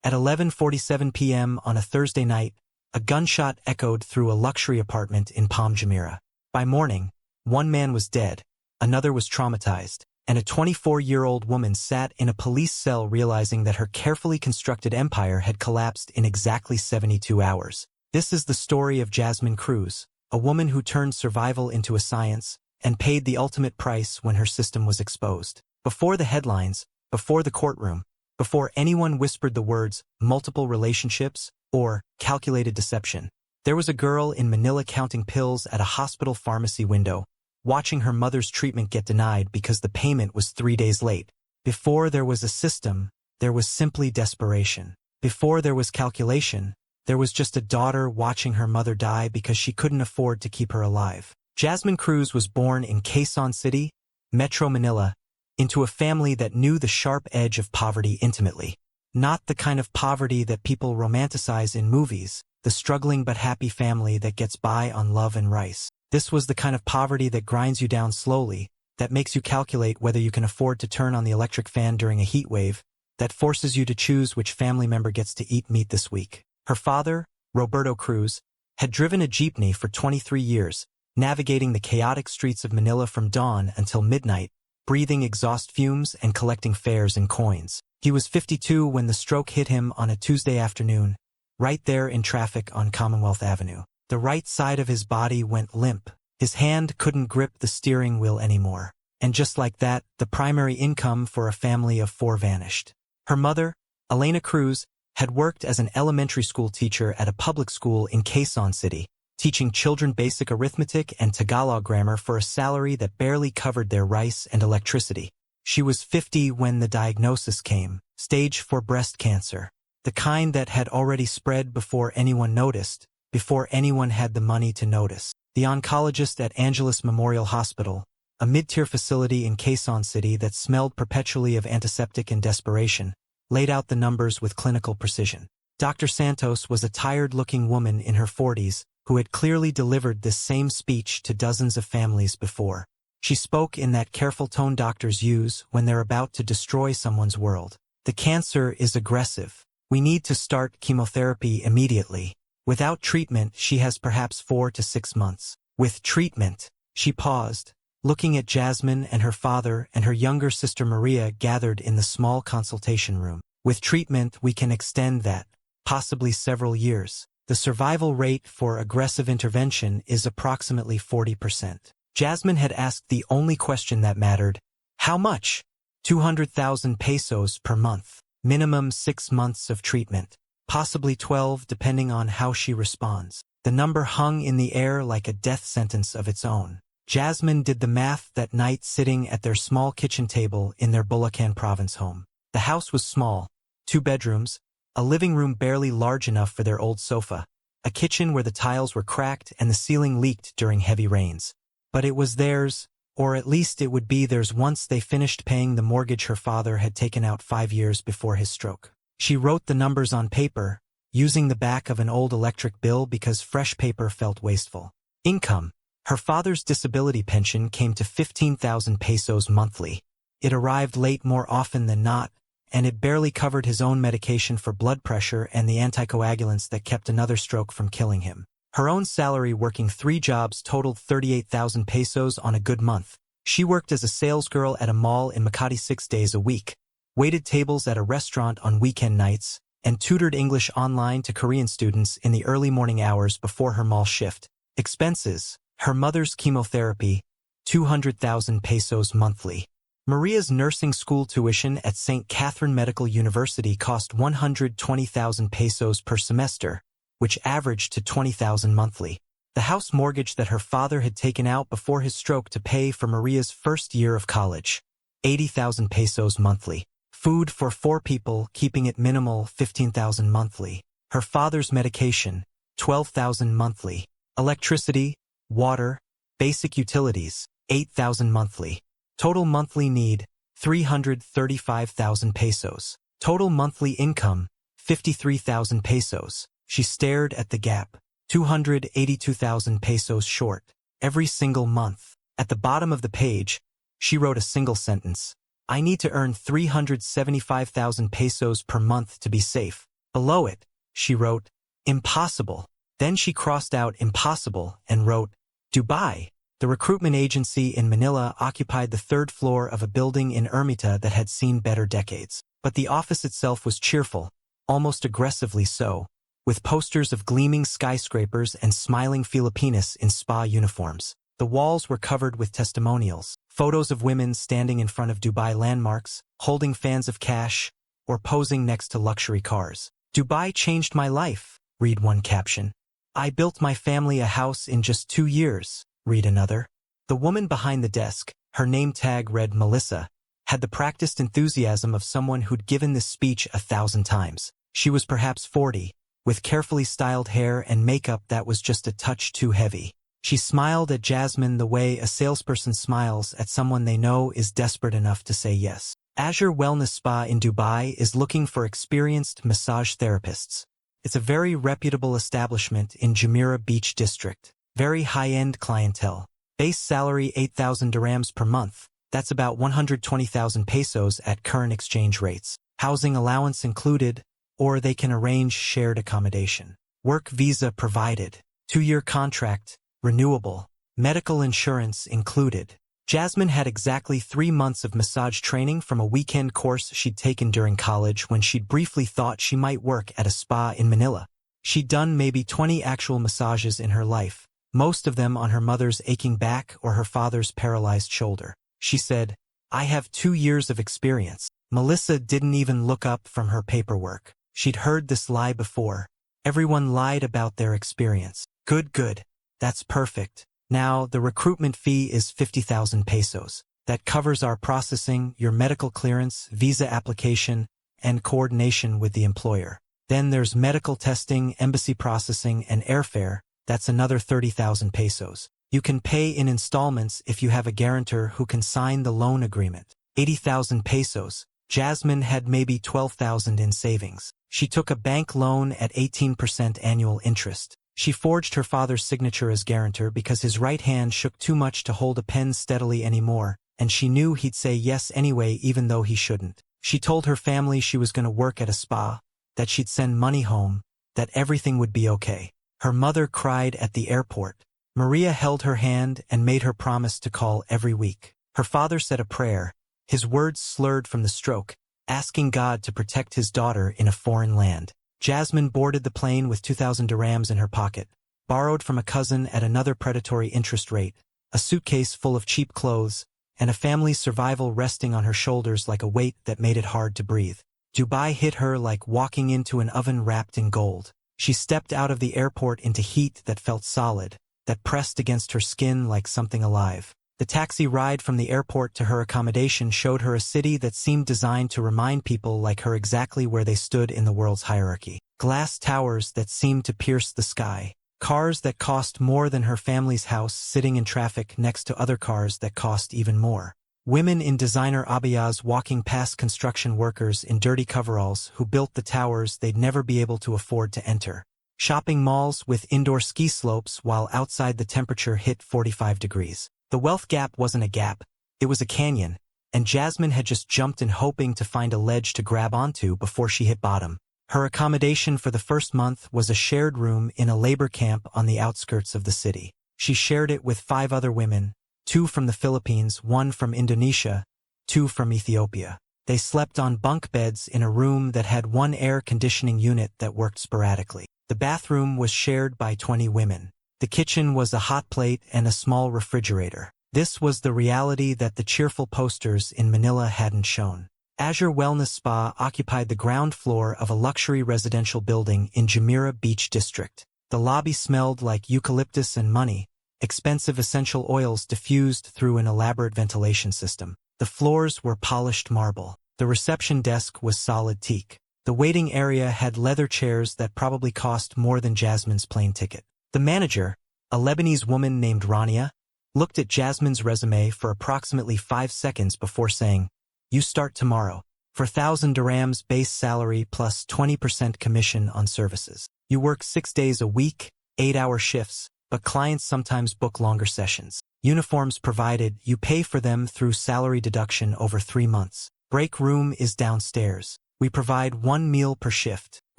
At 11:47 p.m. on a Thursday night, a gunshot echoed through a luxury apartment in Palm Jumeirah. By morning, one man was dead, another was traumatized, and a 24-year-old woman sat in a police cell realizing that her carefully constructed empire had collapsed in exactly 72 hours. This is the story of Jasmine Cruz, a woman who turned survival into a science and paid the ultimate price when her system was exposed. Before the headlines, before the courtroom, before anyone whispered the words multiple relationships or calculated deception, there was a girl in Manila counting pills at a hospital pharmacy window, watching her mother's treatment get denied because the payment was 3 days late. Before there was a system, there was simply desperation. Before there was calculation, there was just a daughter watching her mother die because she couldn't afford to keep her alive. Jasmine Cruz was born in Quezon City, Metro Manila, into a family that knew the sharp edge of poverty intimately. Not the kind of poverty that people romanticize in movies, the struggling but happy family that gets by on love and rice. This was the kind of poverty that grinds you down slowly, that makes you calculate whether you can afford to turn on the electric fan during a heat wave, that forces you to choose which family member gets to eat meat this week. Her father, Roberto Cruz, had driven a jeepney for 23 years, navigating the chaotic streets of Manila from dawn until midnight, breathing exhaust fumes and collecting fares and coins. He was 52 when the stroke hit him on a Tuesday afternoon, right there in traffic on Commonwealth Avenue. The right side of his body went limp. His hand couldn't grip the steering wheel anymore. And just like that, the primary income for a family of 4 vanished. Her mother, Elena Cruz, had worked as an elementary school teacher at a public school in Quezon City, teaching children basic arithmetic and Tagalog grammar for a salary that barely covered their rice and electricity. She was 50 when the diagnosis came, stage 4 breast cancer, the kind that had already spread before anyone noticed, before anyone had the money to notice. The oncologist at Angeles Memorial Hospital, a mid-tier facility in Quezon City that smelled perpetually of antiseptic and desperation, laid out the numbers with clinical precision. Dr. Santos was a tired-looking woman in her 40s who had clearly delivered this same speech to dozens of families before. She spoke in that careful tone doctors use when they're about to destroy someone's world. The cancer is aggressive. We need to start chemotherapy immediately. Without treatment, she has perhaps 4 to 6 months. With treatment, she paused, looking at Jasmine and her father and her younger sister Maria gathered in the small consultation room. With treatment, we can extend that, possibly several years. The survival rate for aggressive intervention is approximately 40%. Jasmine had asked the only question that mattered: how much? 200,000 pesos per month. Minimum 6 months of treatment. Possibly 12 depending on how she responds. The number hung in the air like a death sentence of its own. Jasmine did the math that night sitting at their small kitchen table in their Bulacan province home. The house was small, 2 bedrooms, a living room barely large enough for their old sofa, a kitchen where the tiles were cracked and the ceiling leaked during heavy rains. But it was theirs, or at least it would be theirs once they finished paying the mortgage her father had taken out 5 years before his stroke. She wrote the numbers on paper, using the back of an old electric bill because fresh paper felt wasteful. Income. Her father's disability pension came to 15,000 pesos monthly. It arrived late more often than not, and it barely covered his own medication for blood pressure and the anticoagulants that kept another stroke from killing him. Her own salary working 3 jobs totaled 38,000 pesos on a good month. She worked as a salesgirl at a mall in Makati 6 days a week, waited tables at a restaurant on weekend nights, and tutored English online to Korean students in the early morning hours before her mall shift. Expenses. Her mother's chemotherapy, 200,000 pesos monthly. Maria's nursing school tuition at St. Catherine Medical University cost 120,000 pesos per semester, which averaged to 20,000 monthly. The house mortgage that her father had taken out before his stroke to pay for Maria's first year of college, 80,000 pesos monthly. Food for 4 people, keeping it minimal, 15,000 monthly. Her father's medication, 12,000 monthly. Electricity, water, basic utilities, 8,000 monthly. Total monthly need, 335,000 pesos. Total monthly income, 53,000 pesos. She stared at the gap, 282,000 pesos short, every single month. At the bottom of the page, she wrote a single sentence: I need to earn 375,000 pesos per month to be safe. Below it, she wrote, "Impossible." Then she crossed out "impossible" and wrote, "Dubai." The recruitment agency in Manila occupied the third floor of a building in Ermita that had seen better decades. But the office itself was cheerful, almost aggressively so, with posters of gleaming skyscrapers and smiling Filipinas in spa uniforms. The walls were covered with testimonials, photos of women standing in front of Dubai landmarks, holding fans of cash, or posing next to luxury cars. "Dubai changed my life," read one caption. "I built my family a house in just 2 years," read another. The woman behind the desk, her name tag read Melissa, had the practiced enthusiasm of someone who'd given this speech 1,000 times. She was perhaps 40, with carefully styled hair and makeup that was just a touch too heavy. She smiled at Jasmine the way a salesperson smiles at someone they know is desperate enough to say yes. Azure Wellness Spa in Dubai is looking for experienced massage therapists. It's a very reputable establishment in Jumeirah Beach District. Very high-end clientele. Base salary 8,000 dirhams per month. That's about 120,000 pesos at current exchange rates. Housing allowance included, or they can arrange shared accommodation. Work visa provided. 2-year contract, renewable. Medical insurance included. Jasmine had exactly 3 months of massage training from a weekend course she'd taken during college when she'd briefly thought she might work at a spa in Manila. She'd done maybe 20 actual massages in her life, most of them on her mother's aching back or her father's paralyzed shoulder. She said, "I have 2 years of experience." Melissa didn't even look up from her paperwork. She'd heard this lie before. Everyone lied about their experience. Good. That's perfect. Now, the recruitment fee is 50,000 pesos. That covers our processing, your medical clearance, visa application, and coordination with the employer. Then there's medical testing, embassy processing, and airfare. That's another 30,000 pesos. You can pay in installments if you have a guarantor who can sign the loan agreement. 80,000 pesos. Jasmine had maybe 12,000 in savings. She took a bank loan at 18% annual interest. She forged her father's signature as guarantor because his right hand shook too much to hold a pen steadily anymore, and she knew he'd say yes anyway even though he shouldn't. She told her family she was going to work at a spa, that she'd send money home, that everything would be okay. Her mother cried at the airport. Maria held her hand and made her promise to call every week. Her father said a prayer, his words slurred from the stroke, asking God to protect his daughter in a foreign land. Jasmine boarded the plane with 2,000 dirhams in her pocket, borrowed from a cousin at another predatory interest rate, a suitcase full of cheap clothes, and a family's survival resting on her shoulders like a weight that made it hard to breathe. Dubai hit her like walking into an oven wrapped in gold. She stepped out of the airport into heat that felt solid, that pressed against her skin like something alive. The taxi ride from the airport to her accommodation showed her a city that seemed designed to remind people like her exactly where they stood in the world's hierarchy. Glass towers that seemed to pierce the sky. Cars that cost more than her family's house sitting in traffic next to other cars that cost even more. Women in designer abayas walking past construction workers in dirty coveralls who built the towers they'd never be able to afford to enter. Shopping malls with indoor ski slopes while outside the temperature hit 45 degrees. The wealth gap wasn't a gap, it was a canyon, and Jasmine had just jumped in hoping to find a ledge to grab onto before she hit bottom. Her accommodation for the first month was a shared room in a labor camp on the outskirts of the city. She shared it with 5 other women, 2 from the Philippines, 1 from Indonesia, 2 from Ethiopia. They slept on bunk beds in a room that had 1 air conditioning unit that worked sporadically. The bathroom was shared by 20 women. The kitchen was a hot plate and a small refrigerator. This was the reality that the cheerful posters in Manila hadn't shown. Azure Wellness Spa occupied the ground floor of a luxury residential building in Jumeirah Beach District. The lobby smelled like eucalyptus and money, expensive essential oils diffused through an elaborate ventilation system. The floors were polished marble. The reception desk was solid teak. The waiting area had leather chairs that probably cost more than Jasmine's plane ticket. The manager, a Lebanese woman named Rania, looked at Jasmine's resume for approximately 5 seconds before saying, "You start tomorrow, for 1,000 dirhams base salary plus 20% commission on services. You work 6 days a week, 8-hour shifts, but clients sometimes book longer sessions. Uniforms provided, you pay for them through salary deduction over 3 months. Break room is downstairs. We provide 1 meal per shift.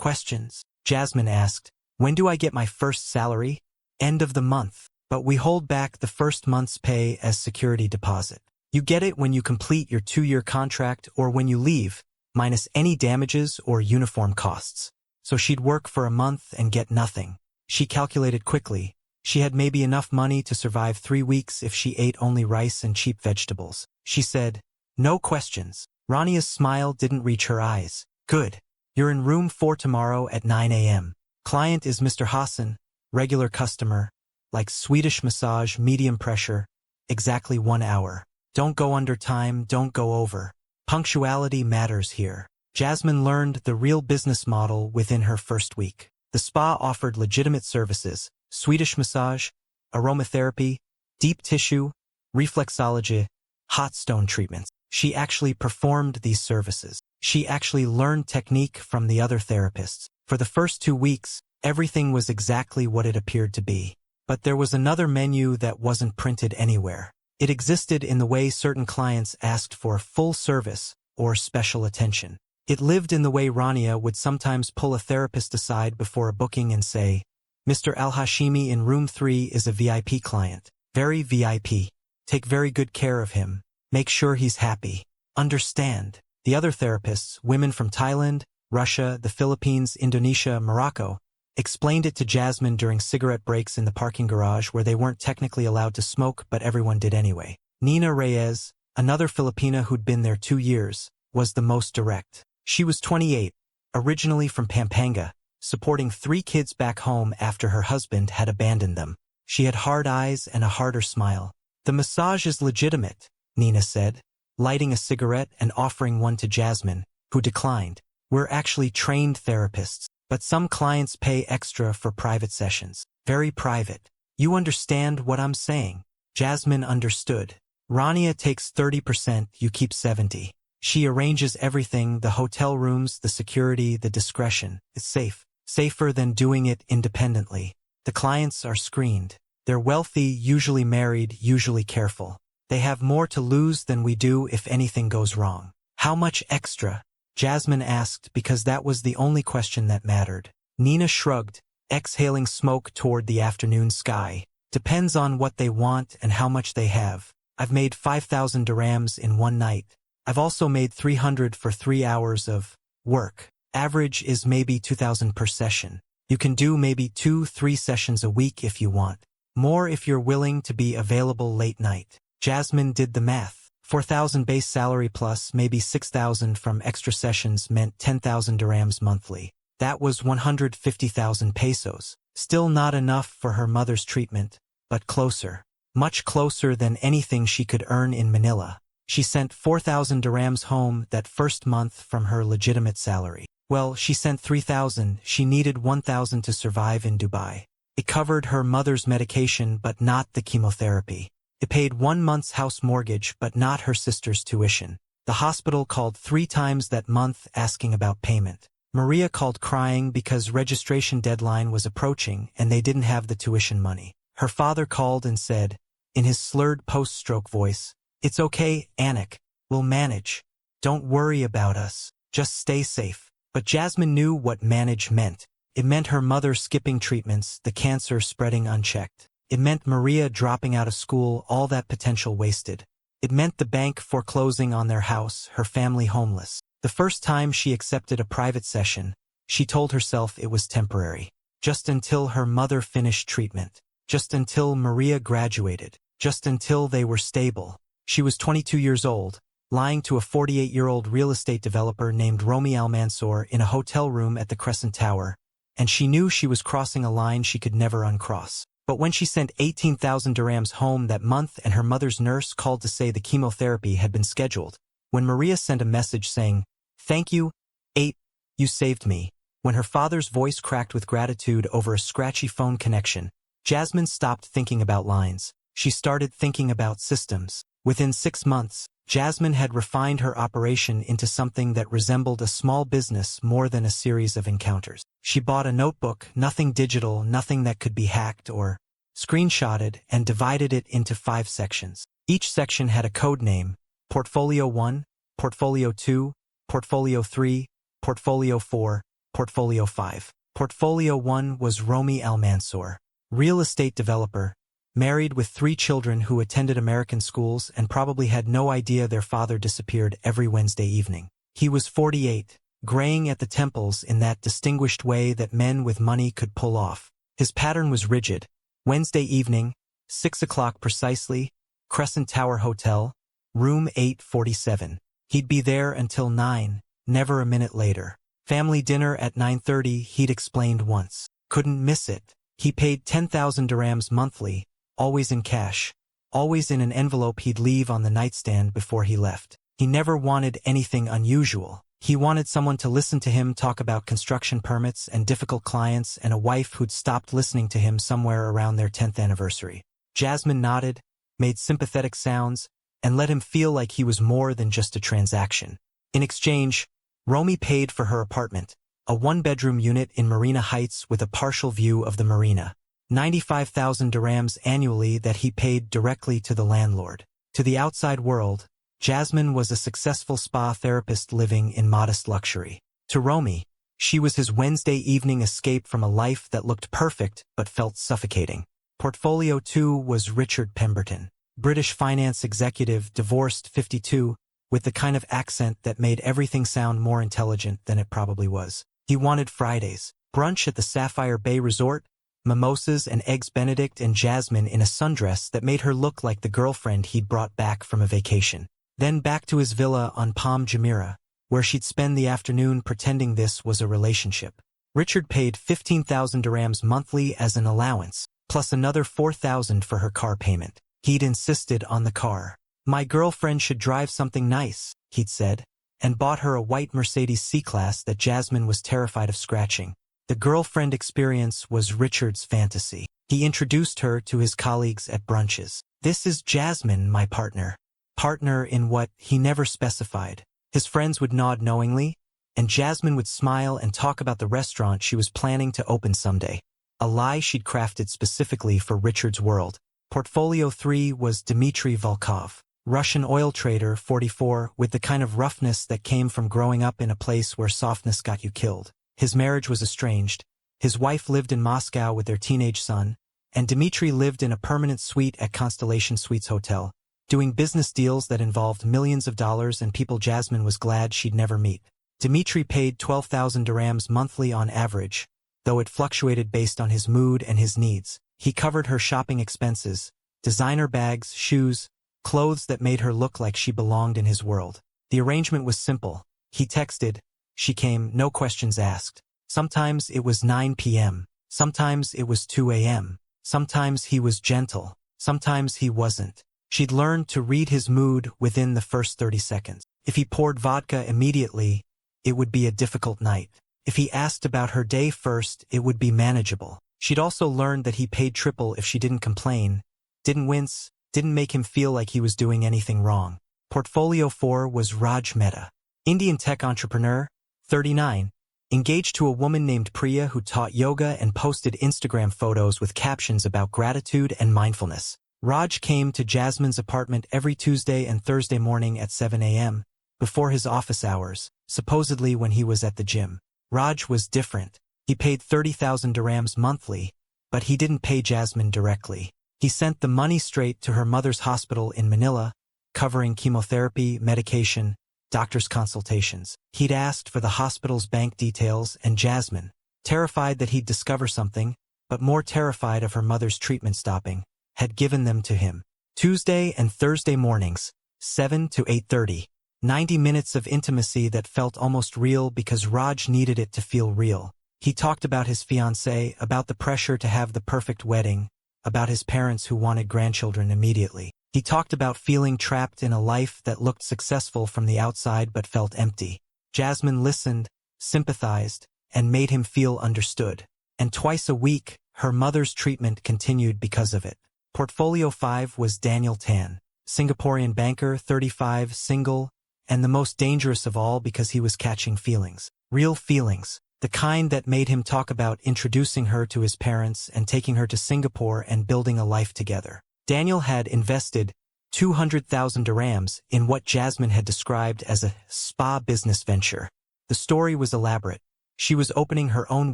Questions. Jasmine asked, when do I get my first salary? End of the month. But we hold back the first month's pay as security deposit. You get it when you complete your 2-year contract or when you leave, minus any damages or uniform costs. So she'd work for a month and get nothing. She calculated quickly. She had maybe enough money to survive 3 weeks if she ate only rice and cheap vegetables. She said, no questions. Rania's smile didn't reach her eyes. Good. You're in room 4 tomorrow at 9 a.m. Client is Mr. Hassan, regular customer, like Swedish massage, medium pressure, exactly 1 hour. Don't go under time, don't go over. Punctuality matters here. Jasmine learned the real business model within her first week. The spa offered legitimate services: Swedish massage, aromatherapy, deep tissue, reflexology, hot stone treatments. She actually performed these services. She actually learned technique from the other therapists. For the first 2 weeks, everything was exactly what it appeared to be. But there was another menu that wasn't printed anywhere. It existed in the way certain clients asked for full service or special attention. It lived in the way Rania would sometimes pull a therapist aside before a booking and say, Mr. Al-Hashimi in room 3 is a VIP client. Very VIP. Take very good care of him. Make sure he's happy. Understand. The other therapists, women from Thailand, Russia, the Philippines, Indonesia, Morocco, explained it to Jasmine during cigarette breaks in the parking garage where they weren't technically allowed to smoke but everyone did anyway. Nina Reyes, another Filipina who'd been there 2 years, was the most direct. She was 28, originally from Pampanga, supporting 3 kids back home after her husband had abandoned them. She had hard eyes and a harder smile. The massage is legitimate, Nina said, lighting a cigarette and offering one to Jasmine, who declined. We're actually trained therapists, but some clients pay extra for private sessions. Very private. You understand what I'm saying? Jasmine understood. Rania takes 30%, you keep 70%. She arranges everything, the hotel rooms, the security, the discretion. It's safe. Safer than doing it independently. The clients are screened. They're wealthy, usually married, usually careful. They have more to lose than we do if anything goes wrong. How much extra? Jasmine asked because that was the only question that mattered. Nina shrugged, exhaling smoke toward the afternoon sky. Depends on what they want and how much they have. I've made 5,000 dirhams in one night. I've also made 300 for 3 hours of work. Average is maybe 2,000 per session. You can do maybe 2-3 sessions a week if you want. More if you're willing to be available late night. Jasmine did the math. 4,000 base salary plus maybe 6,000 from extra sessions meant 10,000 dirhams monthly. That was 150,000 pesos. Still not enough for her mother's treatment, but closer. Much closer than anything she could earn in Manila. She sent 4,000 dirhams home that first month from her legitimate salary. Well, she sent 3,000. She needed 1,000 to survive in Dubai. It covered her mother's medication but not the chemotherapy. It paid 1 month's house mortgage but not her sister's tuition. The hospital called 3 times that month asking about payment. Maria called crying because registration deadline was approaching and they didn't have the tuition money. Her father called and said, in his slurred post-stroke voice, "It's okay, Anik. We'll manage. Don't worry about us. Just stay safe." But Jasmine knew what manage meant. It meant her mother skipping treatments, the cancer spreading unchecked. It meant Maria dropping out of school, all that potential wasted. It meant the bank foreclosing on their house, her family homeless. The first time she accepted a private session, she told herself it was temporary. Just until her mother finished treatment. Just until Maria graduated. Just until they were stable. She was 22 years old, lying to a 48-year-old real estate developer named Romy Al-Mansour in a hotel room at the Crescent Tower, and she knew she was crossing a line she could never uncross. But when she sent 18,000 dirhams home that month and her mother's nurse called to say the chemotherapy had been scheduled, when Maria sent a message saying, "Thank you, 8, you saved me," when her father's voice cracked with gratitude over a scratchy phone connection, Jasmine stopped thinking about lines. She started thinking about systems. Within 6 months, Jasmine had refined her operation into something that resembled a small business more than a series of encounters. She bought a notebook, nothing digital, nothing that could be hacked or screenshotted, and divided it into 5 sections. Each section had a code name: Portfolio 1, Portfolio 2, Portfolio 3, Portfolio 4, Portfolio 5. Portfolio 1 was Romy Al-Mansour, real estate developer, married with 3 children who attended American schools and probably had no idea their father disappeared every Wednesday evening. He was 48, graying at the temples in that distinguished way that men with money could pull off. His pattern was rigid. Wednesday evening, 6 o'clock precisely, Crescent Tower Hotel, room 847. He'd be there until 9, never a minute later. Family dinner at 9:30, he'd explained once. Couldn't miss it. He paid 10,000 dirhams monthly, always in cash, always in an envelope he'd leave on the nightstand before he left. He never wanted anything unusual. He wanted someone to listen to him talk about construction permits and difficult clients and a wife who'd stopped listening to him somewhere around their 10th anniversary. Jasmine nodded, made sympathetic sounds, and let him feel like he was more than just a transaction. In exchange, Romy paid for her apartment, a 1-bedroom unit in Marina Heights with a partial view of the marina. 95,000 dirhams annually that he paid directly to the landlord. To the outside world, Jasmine was a successful spa therapist living in modest luxury. To Romy, she was his Wednesday evening escape from a life that looked perfect but felt suffocating. Portfolio 2 was Richard Pemberton, British finance executive, divorced, 52, with the kind of accent that made everything sound more intelligent than it probably was. He wanted Fridays, brunch at the Sapphire Bay Resort, mimosas and eggs Benedict, and Jasmine in a sundress that made her look like the girlfriend he'd brought back from a vacation. Then back to his villa on Palm Jumeirah, where she'd spend the afternoon pretending this was a relationship. Richard paid 15,000 dirhams monthly as an allowance, plus another 4,000 for her car payment. He'd insisted on the car. "My girlfriend should drive something nice," he'd said, and bought her a white Mercedes C-Class that Jasmine was terrified of scratching. The girlfriend experience was Richard's fantasy. He introduced her to his colleagues at brunches. "This is Jasmine, my partner." Partner in what, he never specified. His friends would nod knowingly, and Jasmine would smile and talk about the restaurant she was planning to open someday. A lie she'd crafted specifically for Richard's world. Portfolio 3 was Dmitry Volkov, Russian oil trader, 44, with the kind of roughness that came from growing up in a place where softness got you killed. His marriage was estranged. His wife lived in Moscow with their teenage son, and Dmitry lived in a permanent suite at Constellation Suites Hotel, doing business deals that involved millions of dollars and people Jasmine was glad she'd never meet. Dmitry paid 12,000 dirhams monthly on average, though it fluctuated based on his mood and his needs. He covered her shopping expenses, designer bags, shoes, clothes that made her look like she belonged in his world. The arrangement was simple. He texted, she came, no questions asked. Sometimes it was 9 p.m. Sometimes it was 2 a.m. Sometimes he was gentle. Sometimes he wasn't. She'd learned to read his mood within the first 30 seconds. If he poured vodka immediately, it would be a difficult night. If he asked about her day first, it would be manageable. She'd also learned that he paid triple if she didn't complain, didn't wince, didn't make him feel like he was doing anything wrong. Portfolio 4 was Raj Mehta, Indian tech entrepreneur, 39, engaged to a woman named Priya who taught yoga and posted Instagram photos with captions about gratitude and mindfulness. Raj came to Jasmine's apartment every Tuesday and Thursday morning at 7 a.m., before his office hours, supposedly when he was at the gym. Raj was different. He paid 30,000 dirhams monthly, but he didn't pay Jasmine directly. He sent the money straight to her mother's hospital in Manila, covering chemotherapy, medication, doctor's consultations. He'd asked for the hospital's bank details, and Jasmine, terrified that he'd discover something, but more terrified of her mother's treatment stopping, had given them to him. Tuesday and Thursday mornings, 7 to 8:30. 90 minutes of intimacy that felt almost real because Raj needed it to feel real. He talked about his fiancée, about the pressure to have the perfect wedding, about his parents who wanted grandchildren immediately. He talked about feeling trapped in a life that looked successful from the outside but felt empty. Jasmine listened, sympathized, and made him feel understood. And twice a week, her mother's treatment continued because of it. Portfolio 5 was Daniel Tan, Singaporean banker, 35, single, and the most dangerous of all because he was catching feelings. Real feelings. The kind that made him talk about introducing her to his parents and taking her to Singapore and building a life together. Daniel had invested 200,000 dirhams in what Jasmine had described as a spa business venture. The story was elaborate. She was opening her own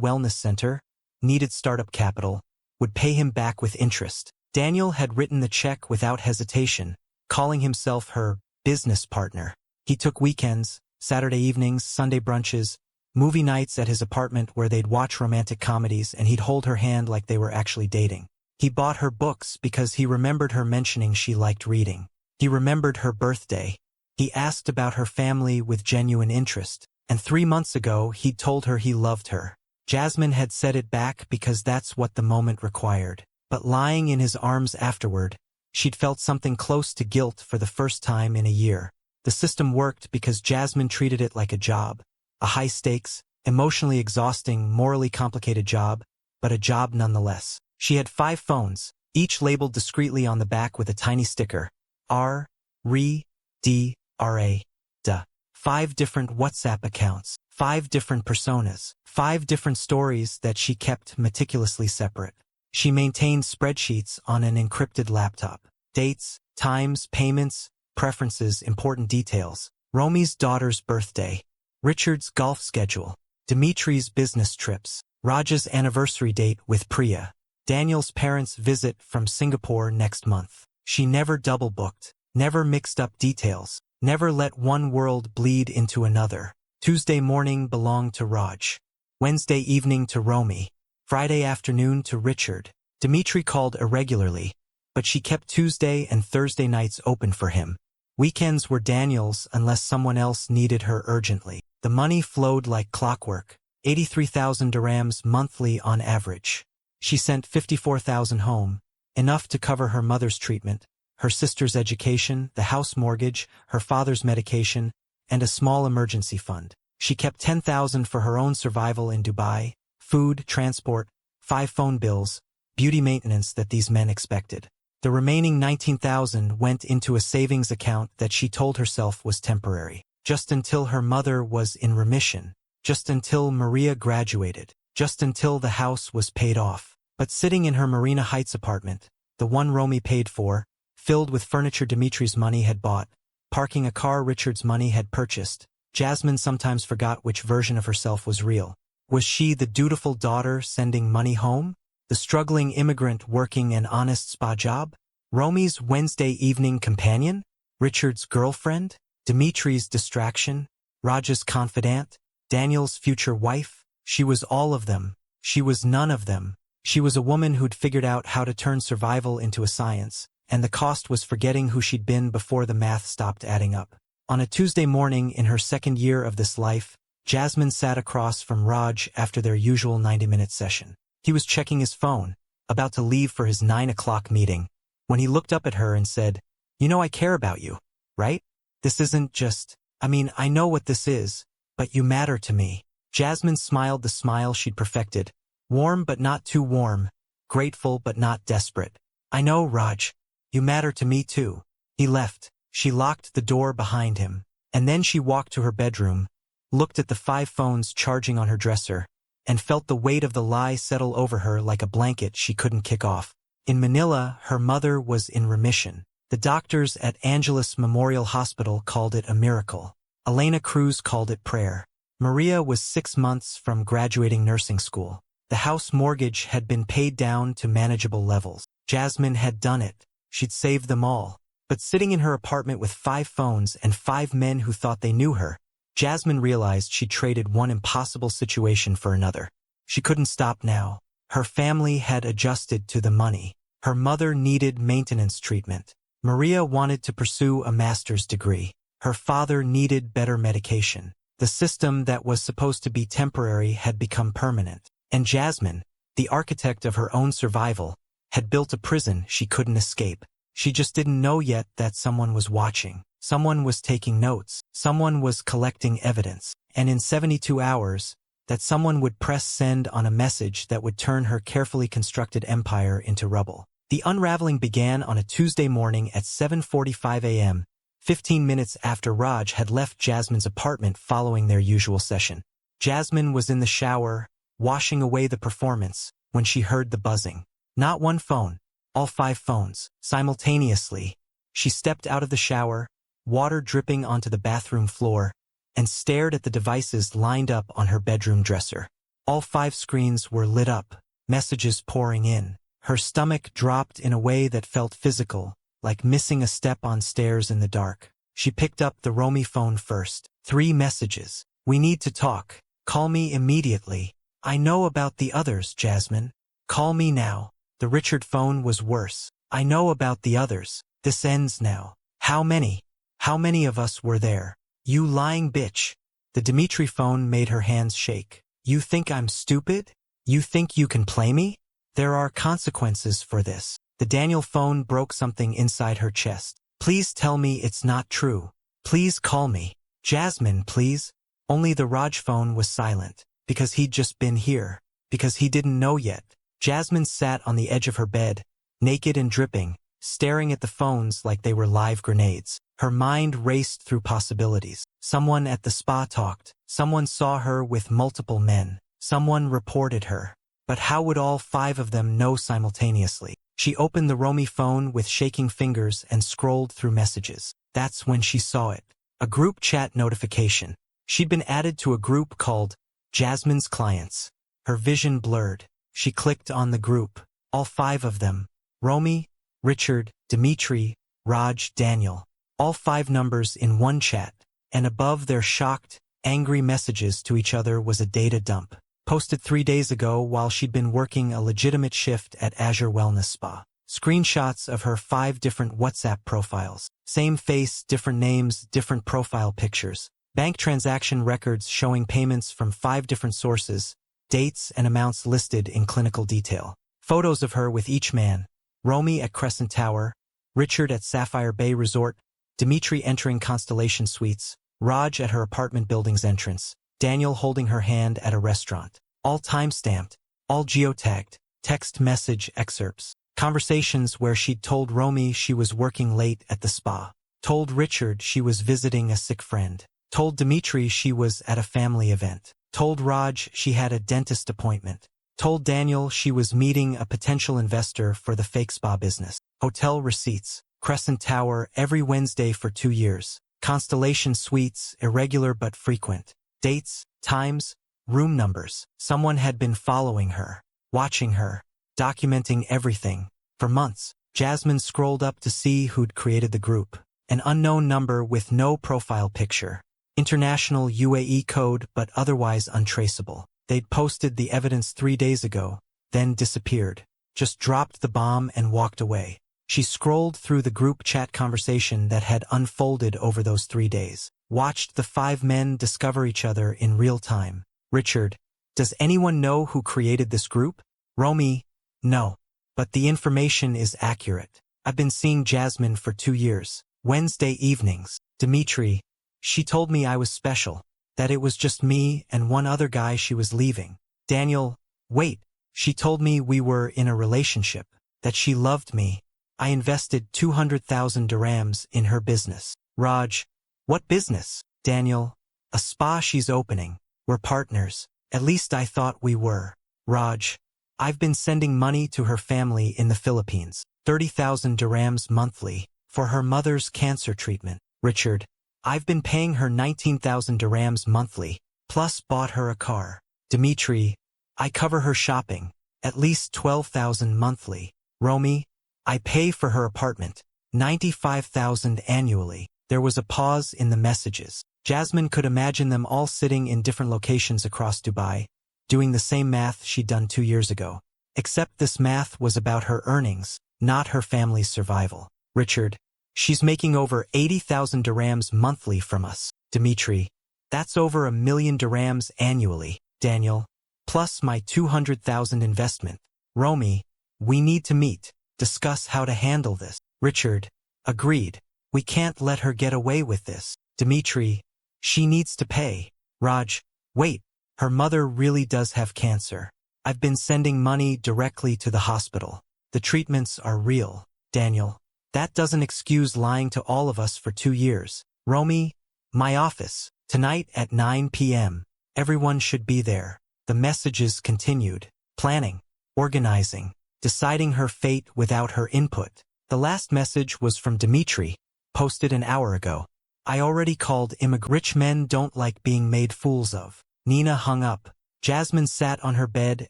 wellness center, needed startup capital, would pay him back with interest. Daniel had written the check without hesitation, calling himself her business partner. He took weekends, Saturday evenings, Sunday brunches, movie nights at his apartment where they'd watch romantic comedies, and he'd hold her hand like they were actually dating. He bought her books because he remembered her mentioning she liked reading. He remembered her birthday. He asked about her family with genuine interest, and 3 months ago he'd told her he loved her. Jasmine had said it back because that's what the moment required. But lying in his arms afterward, she'd felt something close to guilt for the first time in a year. The system worked because Jasmine treated it like a job. A high-stakes, emotionally exhausting, morally complicated job, but a job nonetheless. She had 5 phones, each labeled discreetly on the back with a tiny sticker. R, Re, D, R-A, D. 5 different WhatsApp accounts, 5 different personas, 5 different stories that she kept meticulously separate. She maintained spreadsheets on an encrypted laptop. Dates, times, payments, preferences, important details. Romy's daughter's birthday. Richard's golf schedule. Dimitri's business trips. Raj's anniversary date with Priya. Daniel's parents' visit from Singapore next month. She never double-booked, never mixed up details, never let one world bleed into another. Tuesday morning belonged to Raj. Wednesday evening to Romy. Friday afternoon to Richard. Dimitri called irregularly, but she kept Tuesday and Thursday nights open for him. Weekends were Daniel's unless someone else needed her urgently. The money flowed like clockwork, 83,000 dirhams monthly on average. She sent 54,000 home, enough to cover her mother's treatment, her sister's education, the house mortgage, her father's medication, and a small emergency fund. She kept 10,000 for her own survival in Dubai, food, transport, 5 phone bills, beauty maintenance that these men expected. The remaining 19,000 went into a savings account that she told herself was temporary. Just until her mother was in remission, just until Maria graduated, just until the house was paid off. But sitting in her Marina Heights apartment, the one Romy paid for, filled with furniture Dimitri's money had bought, parking a car Richard's money had purchased, Jasmine sometimes forgot which version of herself was real. Was she the dutiful daughter sending money home? The struggling immigrant working an honest spa job? Romy's Wednesday evening companion? Richard's girlfriend? Dimitri's distraction? Raj's confidant? Daniel's future wife? She was all of them. She was none of them. She was a woman who'd figured out how to turn survival into a science, and the cost was forgetting who she'd been before the math stopped adding up. On a Tuesday morning in her second year of this life, Jasmine sat across from Raj after their usual 90-minute session. He was checking his phone, about to leave for his 9 o'clock meeting, when he looked up at her and said, "You know I care about you, right? This isn't just, I know what this is, but you matter to me." Jasmine smiled the smile she'd perfected, warm but not too warm, grateful but not desperate. "I know, Raj. You matter to me too." He left. She locked the door behind him, and then she walked to her bedroom, looked at the 5 phones charging on her dresser, and felt the weight of the lie settle over her like a blanket she couldn't kick off. In Manila, her mother was in remission. The doctors at Angeles Memorial Hospital called it a miracle. Elena Cruz called it prayer. Maria was 6 months from graduating nursing school. The house mortgage had been paid down to manageable levels. Jasmine had done it. She'd saved them all. But sitting in her apartment with 5 phones and 5 men who thought they knew her, Jasmine realized she'd traded one impossible situation for another. She couldn't stop now. Her family had adjusted to the money. Her mother needed maintenance treatment. Maria wanted to pursue a master's degree. Her father needed better medication. The system that was supposed to be temporary had become permanent. And Jasmine, the architect of her own survival, had built a prison she couldn't escape. She just didn't know yet that someone was watching. Someone was taking notes. Someone was collecting evidence. And in 72 hours, that someone would press send on a message that would turn her carefully constructed empire into rubble. The unraveling began on a Tuesday morning at 7:45 a.m., 15 minutes after Raj had left Jasmine's apartment following their usual session. Jasmine was in the shower, washing away the performance, when she heard the buzzing. Not one phone, all 5 phones, simultaneously. She stepped out of the shower, water dripping onto the bathroom floor, and stared at the devices lined up on her bedroom dresser. All 5 screens were lit up, messages pouring in. Her stomach dropped in a way that felt physical, like missing a step on stairs in the dark. She picked up the Romy phone first. 3 messages. We need to talk. Call me immediately. I know about the others, Jasmine. Call me now. The Richard phone was worse. I know about the others. This ends now. How many? How many of us were there? You lying bitch. The Dimitri phone made her hands shake. You think I'm stupid? You think you can play me? There are consequences for this. The Daniel phone broke something inside her chest. Please tell me it's not true. Please call me. Jasmine, please. Only the Raj phone was silent, because he'd just been here, because he didn't know yet. Jasmine sat on the edge of her bed, naked and dripping, staring at the phones like they were live grenades. Her mind raced through possibilities. Someone at the spa talked. Someone saw her with multiple men. Someone reported her. But how would all 5 of them know simultaneously? She opened the Romy phone with shaking fingers and scrolled through messages. That's when she saw it. A group chat notification. She'd been added to a group called Jasmine's Clients. Her vision blurred. She clicked on the group. All 5 of them. Romy, Richard, Dimitri, Raj, Daniel. All 5 numbers in one chat. And above their shocked, angry messages to each other was a data dump. Posted 3 days ago while she'd been working a legitimate shift at Azure Wellness Spa. Screenshots of her 5 different WhatsApp profiles. Same face, different names, different profile pictures. Bank transaction records showing payments from 5 different sources. Dates and amounts listed in clinical detail. Photos of her with each man. Romy at Crescent Tower. Richard at Sapphire Bay Resort. Dimitri entering Constellation Suites. Raj at her apartment building's entrance. Daniel holding her hand at a restaurant. All time-stamped, all geotagged, text message excerpts. Conversations where she'd told Romy she was working late at the spa. Told Richard she was visiting a sick friend. Told Dimitri she was at a family event. Told Raj she had a dentist appointment. Told Daniel she was meeting a potential investor for the fake spa business. Hotel receipts. Crescent Tower every Wednesday for 2 years. Constellation Suites, irregular but frequent. Dates, times, room numbers. Someone had been following her, watching her, documenting everything. For months, Jasmine scrolled up to see who'd created the group. An unknown number with no profile picture. International UAE code but otherwise untraceable. They'd posted the evidence 3 days ago, then disappeared. Just dropped the bomb and walked away. She scrolled through the group chat conversation that had unfolded over those 3 days. Watched the 5 men discover each other in real time. Richard, does anyone know who created this group? Romy, no. But the information is accurate. I've been seeing Jasmine for 2 years. Wednesday evenings. Dimitri, she told me I was special. That it was just me and one other guy she was leaving. Daniel, wait. She told me we were in a relationship. That she loved me. I invested 200,000 dirhams in her business. Raj, what business? Daniel, a spa she's opening. We're partners. At least I thought we were. Raj, I've been sending money to her family in the Philippines. 30,000 dirhams monthly. For her mother's cancer treatment. Richard, I've been paying her 19,000 dirhams monthly. Plus bought her a car. Dimitri, I cover her shopping. At least 12,000 monthly. Romy, I pay for her apartment. 95,000 annually. There was a pause in the messages. Jasmine could imagine them all sitting in different locations across Dubai, doing the same math she'd done 2 years ago. Except this math was about her earnings, not her family's survival. Richard, she's making over 80,000 dirhams monthly from us. Dimitri, that's over 1 million dirhams annually. Daniel, plus my 200,000 investment. Romy, we need to meet, discuss how to handle this. Richard, agreed. We can't let her get away with this. Dimitri, she needs to pay. Raj, wait, her mother really does have cancer. I've been sending money directly to the hospital. The treatments are real. Daniel, that doesn't excuse lying to all of us for 2 years. Romy, my office, tonight at 9 p.m. Everyone should be there. The messages continued. Planning, organizing, deciding her fate without her input. The last message was from Dimitri, posted an hour ago. I already called Rich men don't like being made fools of. Nina hung up. Jasmine sat on her bed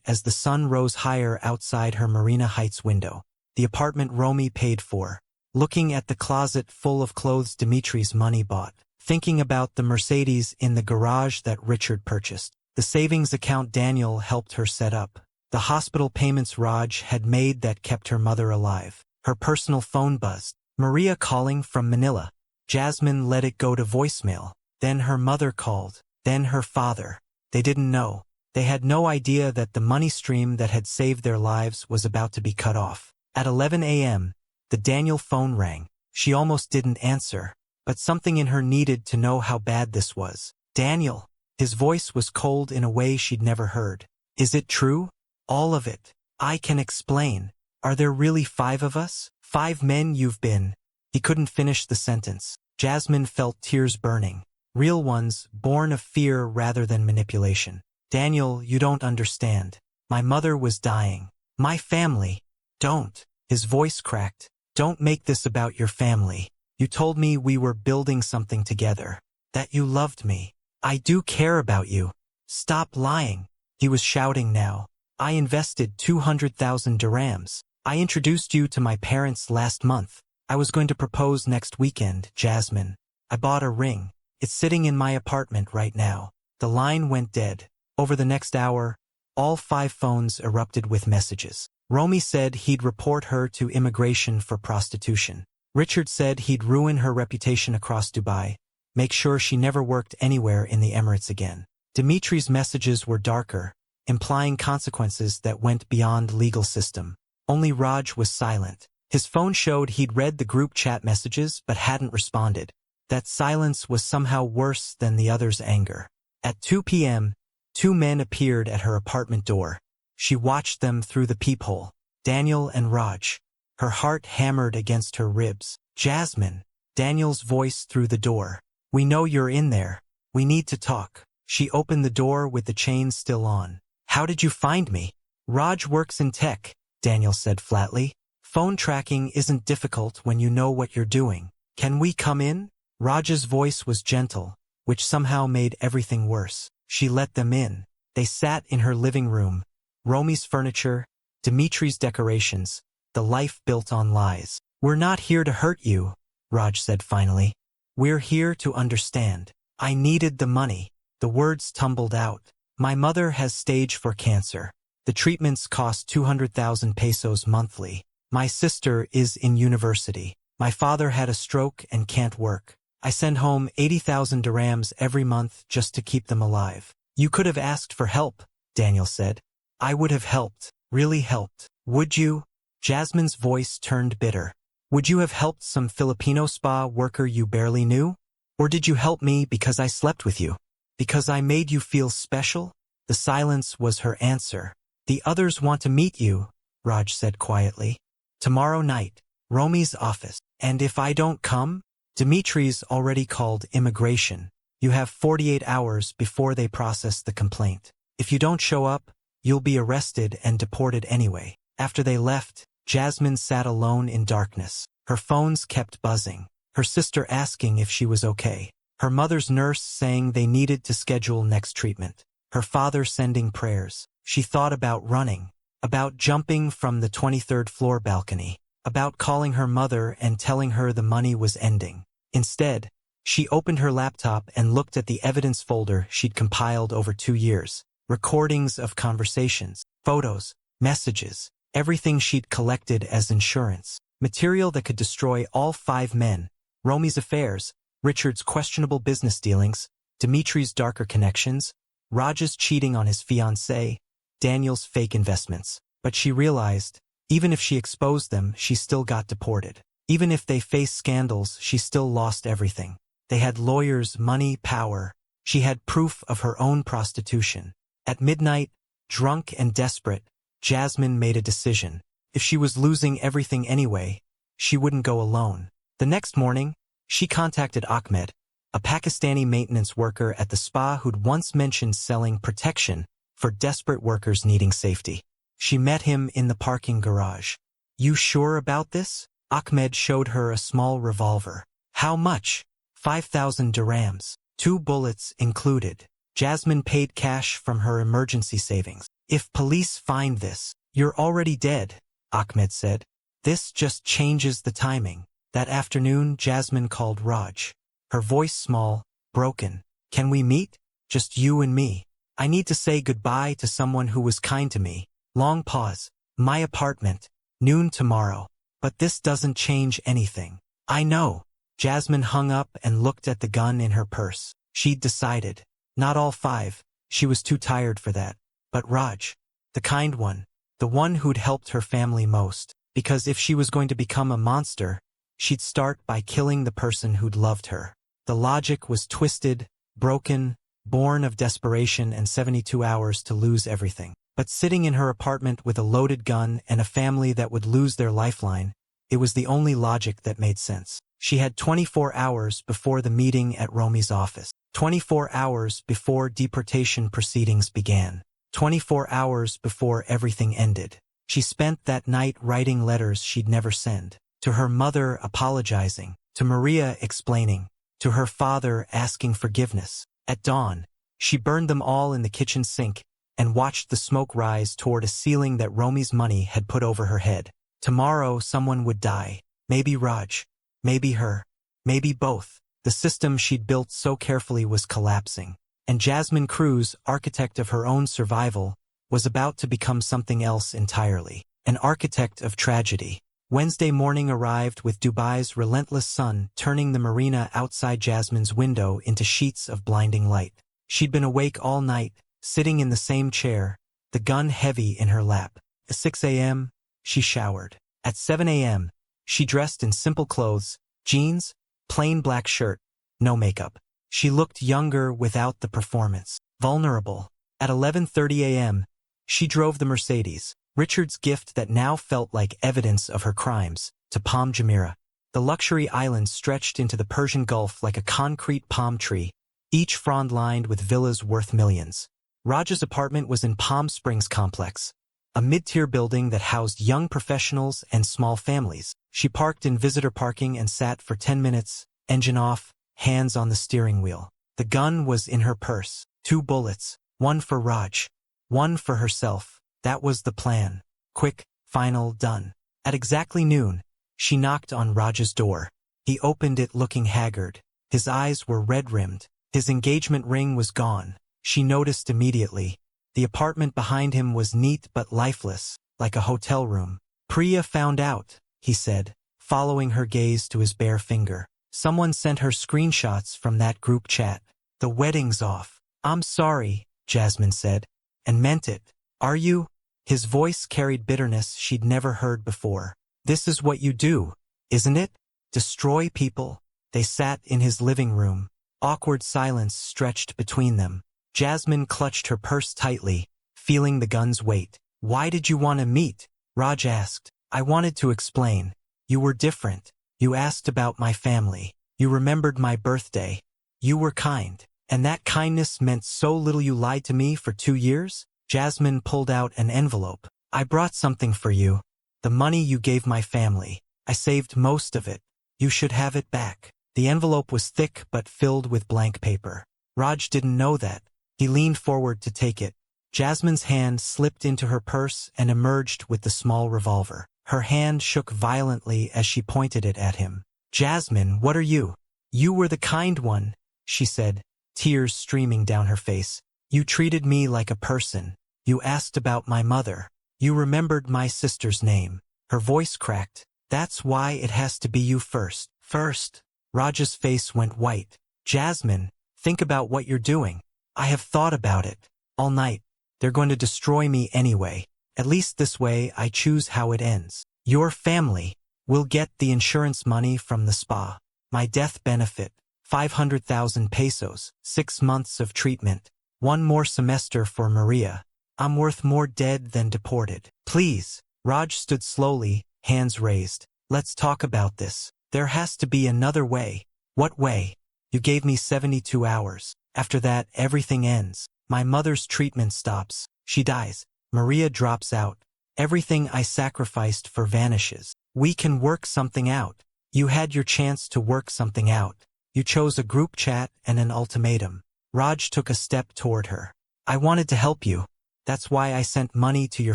as the sun rose higher outside her Marina Heights window. The apartment Romy paid for. Looking at the closet full of clothes Dimitri's money bought. Thinking about the Mercedes in the garage that Richard purchased. The savings account Daniel helped her set up. The hospital payments Raj had made that kept her mother alive. Her personal phone buzzed. Maria calling from Manila. Jasmine let it go to voicemail. Then her mother called. Then her father. They didn't know. They had no idea that the money stream that had saved their lives was about to be cut off. At 11 a.m., the Daniel phone rang. She almost didn't answer, but something in her needed to know how bad this was. Daniel. His voice was cold in a way she'd never heard. Is it true? All of it. I can explain. Are there really 5 of us? 5 men you've been. He couldn't finish the sentence. Jasmine felt tears burning. Real ones, born of fear rather than manipulation. Daniel, you don't understand. My mother was dying. My family. Don't. His voice cracked. Don't make this about your family. You told me we were building something together. That you loved me. I do care about you. Stop lying. He was shouting now. I invested 200,000 dirhams. I introduced you to my parents last month. I was going to propose next weekend, Jasmine. I bought a ring. It's sitting in my apartment right now. The line went dead. Over the next hour, all 5 phones erupted with messages. Romy said he'd report her to immigration for prostitution. Richard said he'd ruin her reputation across Dubai, make sure she never worked anywhere in the Emirates again. Dimitri's messages were darker, implying consequences that went beyond legal system. Only Raj was silent. His phone showed he'd read the group chat messages but hadn't responded. That silence was somehow worse than the other's anger. At 2 p.m., 2 men appeared at her apartment door. She watched them through the peephole. Daniel and Raj. Her heart hammered against her ribs. Jasmine. Daniel's voice through the door. We know you're in there. We need to talk. She opened the door with the chain still on. How did you find me? Raj works in tech, Daniel said flatly. Phone tracking isn't difficult when you know what you're doing. Can we come in? Raj's voice was gentle, which somehow made everything worse. She let them in. They sat in her living room. Romy's furniture, Dimitri's decorations, the life built on lies. We're not here to hurt you, Raj said finally. We're here to understand. I needed the money. The words tumbled out. My mother has stage 4 cancer. The treatments cost 200,000 pesos monthly. My sister is in university. My father had a stroke and can't work. I send home 80,000 dirhams every month just to keep them alive. You could have asked for help, Daniel said. I would have helped, really helped. Would you? Jasmine's voice turned bitter. Would you have helped some Filipino spa worker you barely knew? Or did you help me because I slept with you? Because I made you feel special? The silence was her answer. The others want to meet you, Raj said quietly. Tomorrow night, Romy's office. And if I don't come? Dimitri's already called immigration. You have 48 hours before they process the complaint. If you don't show up, you'll be arrested and deported anyway. After they left, Jasmine sat alone in darkness. Her phones kept buzzing. Her sister asking if she was okay. Her mother's nurse saying they needed to schedule next treatment. Her father sending prayers. She thought about running, about jumping from the 23rd floor balcony, about calling her mother and telling her the money was ending. Instead, she opened her laptop and looked at the evidence folder she'd compiled over 2 years. Recordings of conversations, photos, messages, everything she'd collected as insurance. Material that could destroy all 5 men. Romy's affairs, Richard's questionable business dealings, Dimitri's darker connections, Raj's cheating on his fiancée, Daniel's fake investments. But she realized, even if she exposed them, she still got deported. Even if they faced scandals, she still lost everything. They had lawyers, money, power. She had proof of her own prostitution. At midnight, drunk and desperate, Jasmine made a decision. If she was losing everything anyway, she wouldn't go alone. The next morning, she contacted Ahmed, a Pakistani maintenance worker at the spa who'd once mentioned selling protection for desperate workers needing safety. She met him in the parking garage. You sure about this? Ahmed showed her a small revolver. How much? 5,000 dirhams. 2 bullets included. Jasmine paid cash from her emergency savings. If police find this, you're already dead, Ahmed said. This just changes the timing. That afternoon, Jasmine called Raj. Her voice small, broken. Can we meet? Just you and me. I need to say goodbye to someone who was kind to me. Long pause. My apartment. Noon tomorrow. But this doesn't change anything. I know. Jasmine hung up and looked at the gun in her purse. She'd decided. Not all 5. She was too tired for that. But Raj. The kind one. The one who'd helped her family most. Because if she was going to become a monster, she'd start by killing the person who'd loved her. The logic was twisted, broken, born of desperation and 72 hours to lose everything. But sitting in her apartment with a loaded gun and a family that would lose their lifeline, it was the only logic that made sense. She had 24 hours before the meeting at Romi's office. 24 hours before deportation proceedings began. 24 hours before everything ended. She spent that night writing letters she'd never send. To her mother apologizing. To Maria explaining. To her father asking forgiveness. At dawn, she burned them all in the kitchen sink and watched the smoke rise toward a ceiling that Romi's money had put over her head. Tomorrow someone would die. Maybe Raj. Maybe her. Maybe both. The system she'd built so carefully was collapsing. And Jasmine Cruz, architect of her own survival, was about to become something else entirely. An architect of tragedy. Wednesday morning arrived with Dubai's relentless sun turning the marina outside Jasmine's window into sheets of blinding light. She'd been awake all night, sitting in the same chair, the gun heavy in her lap. At 6 a.m., she showered. At 7 a.m., she dressed in simple clothes, jeans, plain black shirt, no makeup. She looked younger without the performance, vulnerable. At 11:30 a.m., she drove the Mercedes, Richard's gift that now felt like evidence of her crimes, to Palm Jumeirah. The luxury island stretched into the Persian Gulf like a concrete palm tree, each frond lined with villas worth millions. Raj's apartment was in Palm Springs Complex, a mid-tier building that housed young professionals and small families. She parked in visitor parking and sat for 10 minutes, engine off, hands on the steering wheel. The gun was in her purse. 2 bullets, one for Raj, one for herself. That was the plan. Quick, final, done. At exactly noon, she knocked on Raj's door. He opened it looking haggard. His eyes were red-rimmed. His engagement ring was gone. She noticed immediately. The apartment behind him was neat but lifeless, like a hotel room. Priya found out, he said, following her gaze to his bare finger. Someone sent her screenshots from that group chat. The wedding's off. I'm sorry, Jasmine said, and meant it. Are you? His voice carried bitterness she'd never heard before. This is what you do, isn't it? Destroy people. They sat in his living room. Awkward silence stretched between them. Jasmine clutched her purse tightly, feeling the gun's weight. Why did you want to meet? Raj asked. I wanted to explain. You were different. You asked about my family. You remembered my birthday. You were kind. And that kindness meant so little. You lied to me for 2 years? Jasmine pulled out an envelope. I brought something for you. The money you gave my family. I saved most of it. You should have it back. The envelope was thick but filled with blank paper. Raj didn't know that. He leaned forward to take it. Jasmine's hand slipped into her purse and emerged with the small revolver. Her hand shook violently as she pointed it at him. Jasmine, what are you? You were the kind one, she said, tears streaming down her face. You treated me like a person. You asked about my mother. You remembered my sister's name. Her voice cracked. That's why it has to be you first. First. Raj's face went white. Jasmine, think about what you're doing. I have thought about it. All night. They're going to destroy me anyway. At least this way I choose how it ends. Your family will get the insurance money from the spa. My death benefit, 500,000 pesos, 6 months of treatment, 1 more semester for Maria. I'm worth more dead than deported. Please. Raj stood slowly, hands raised. Let's talk about this. There has to be another way. What way? You gave me 72 hours. After that, everything ends. My mother's treatment stops. She dies. Maria drops out. Everything I sacrificed for vanishes. We can work something out. You had your chance to work something out. You chose a group chat and an ultimatum. Raj took a step toward her. I wanted to help you. That's why I sent money to your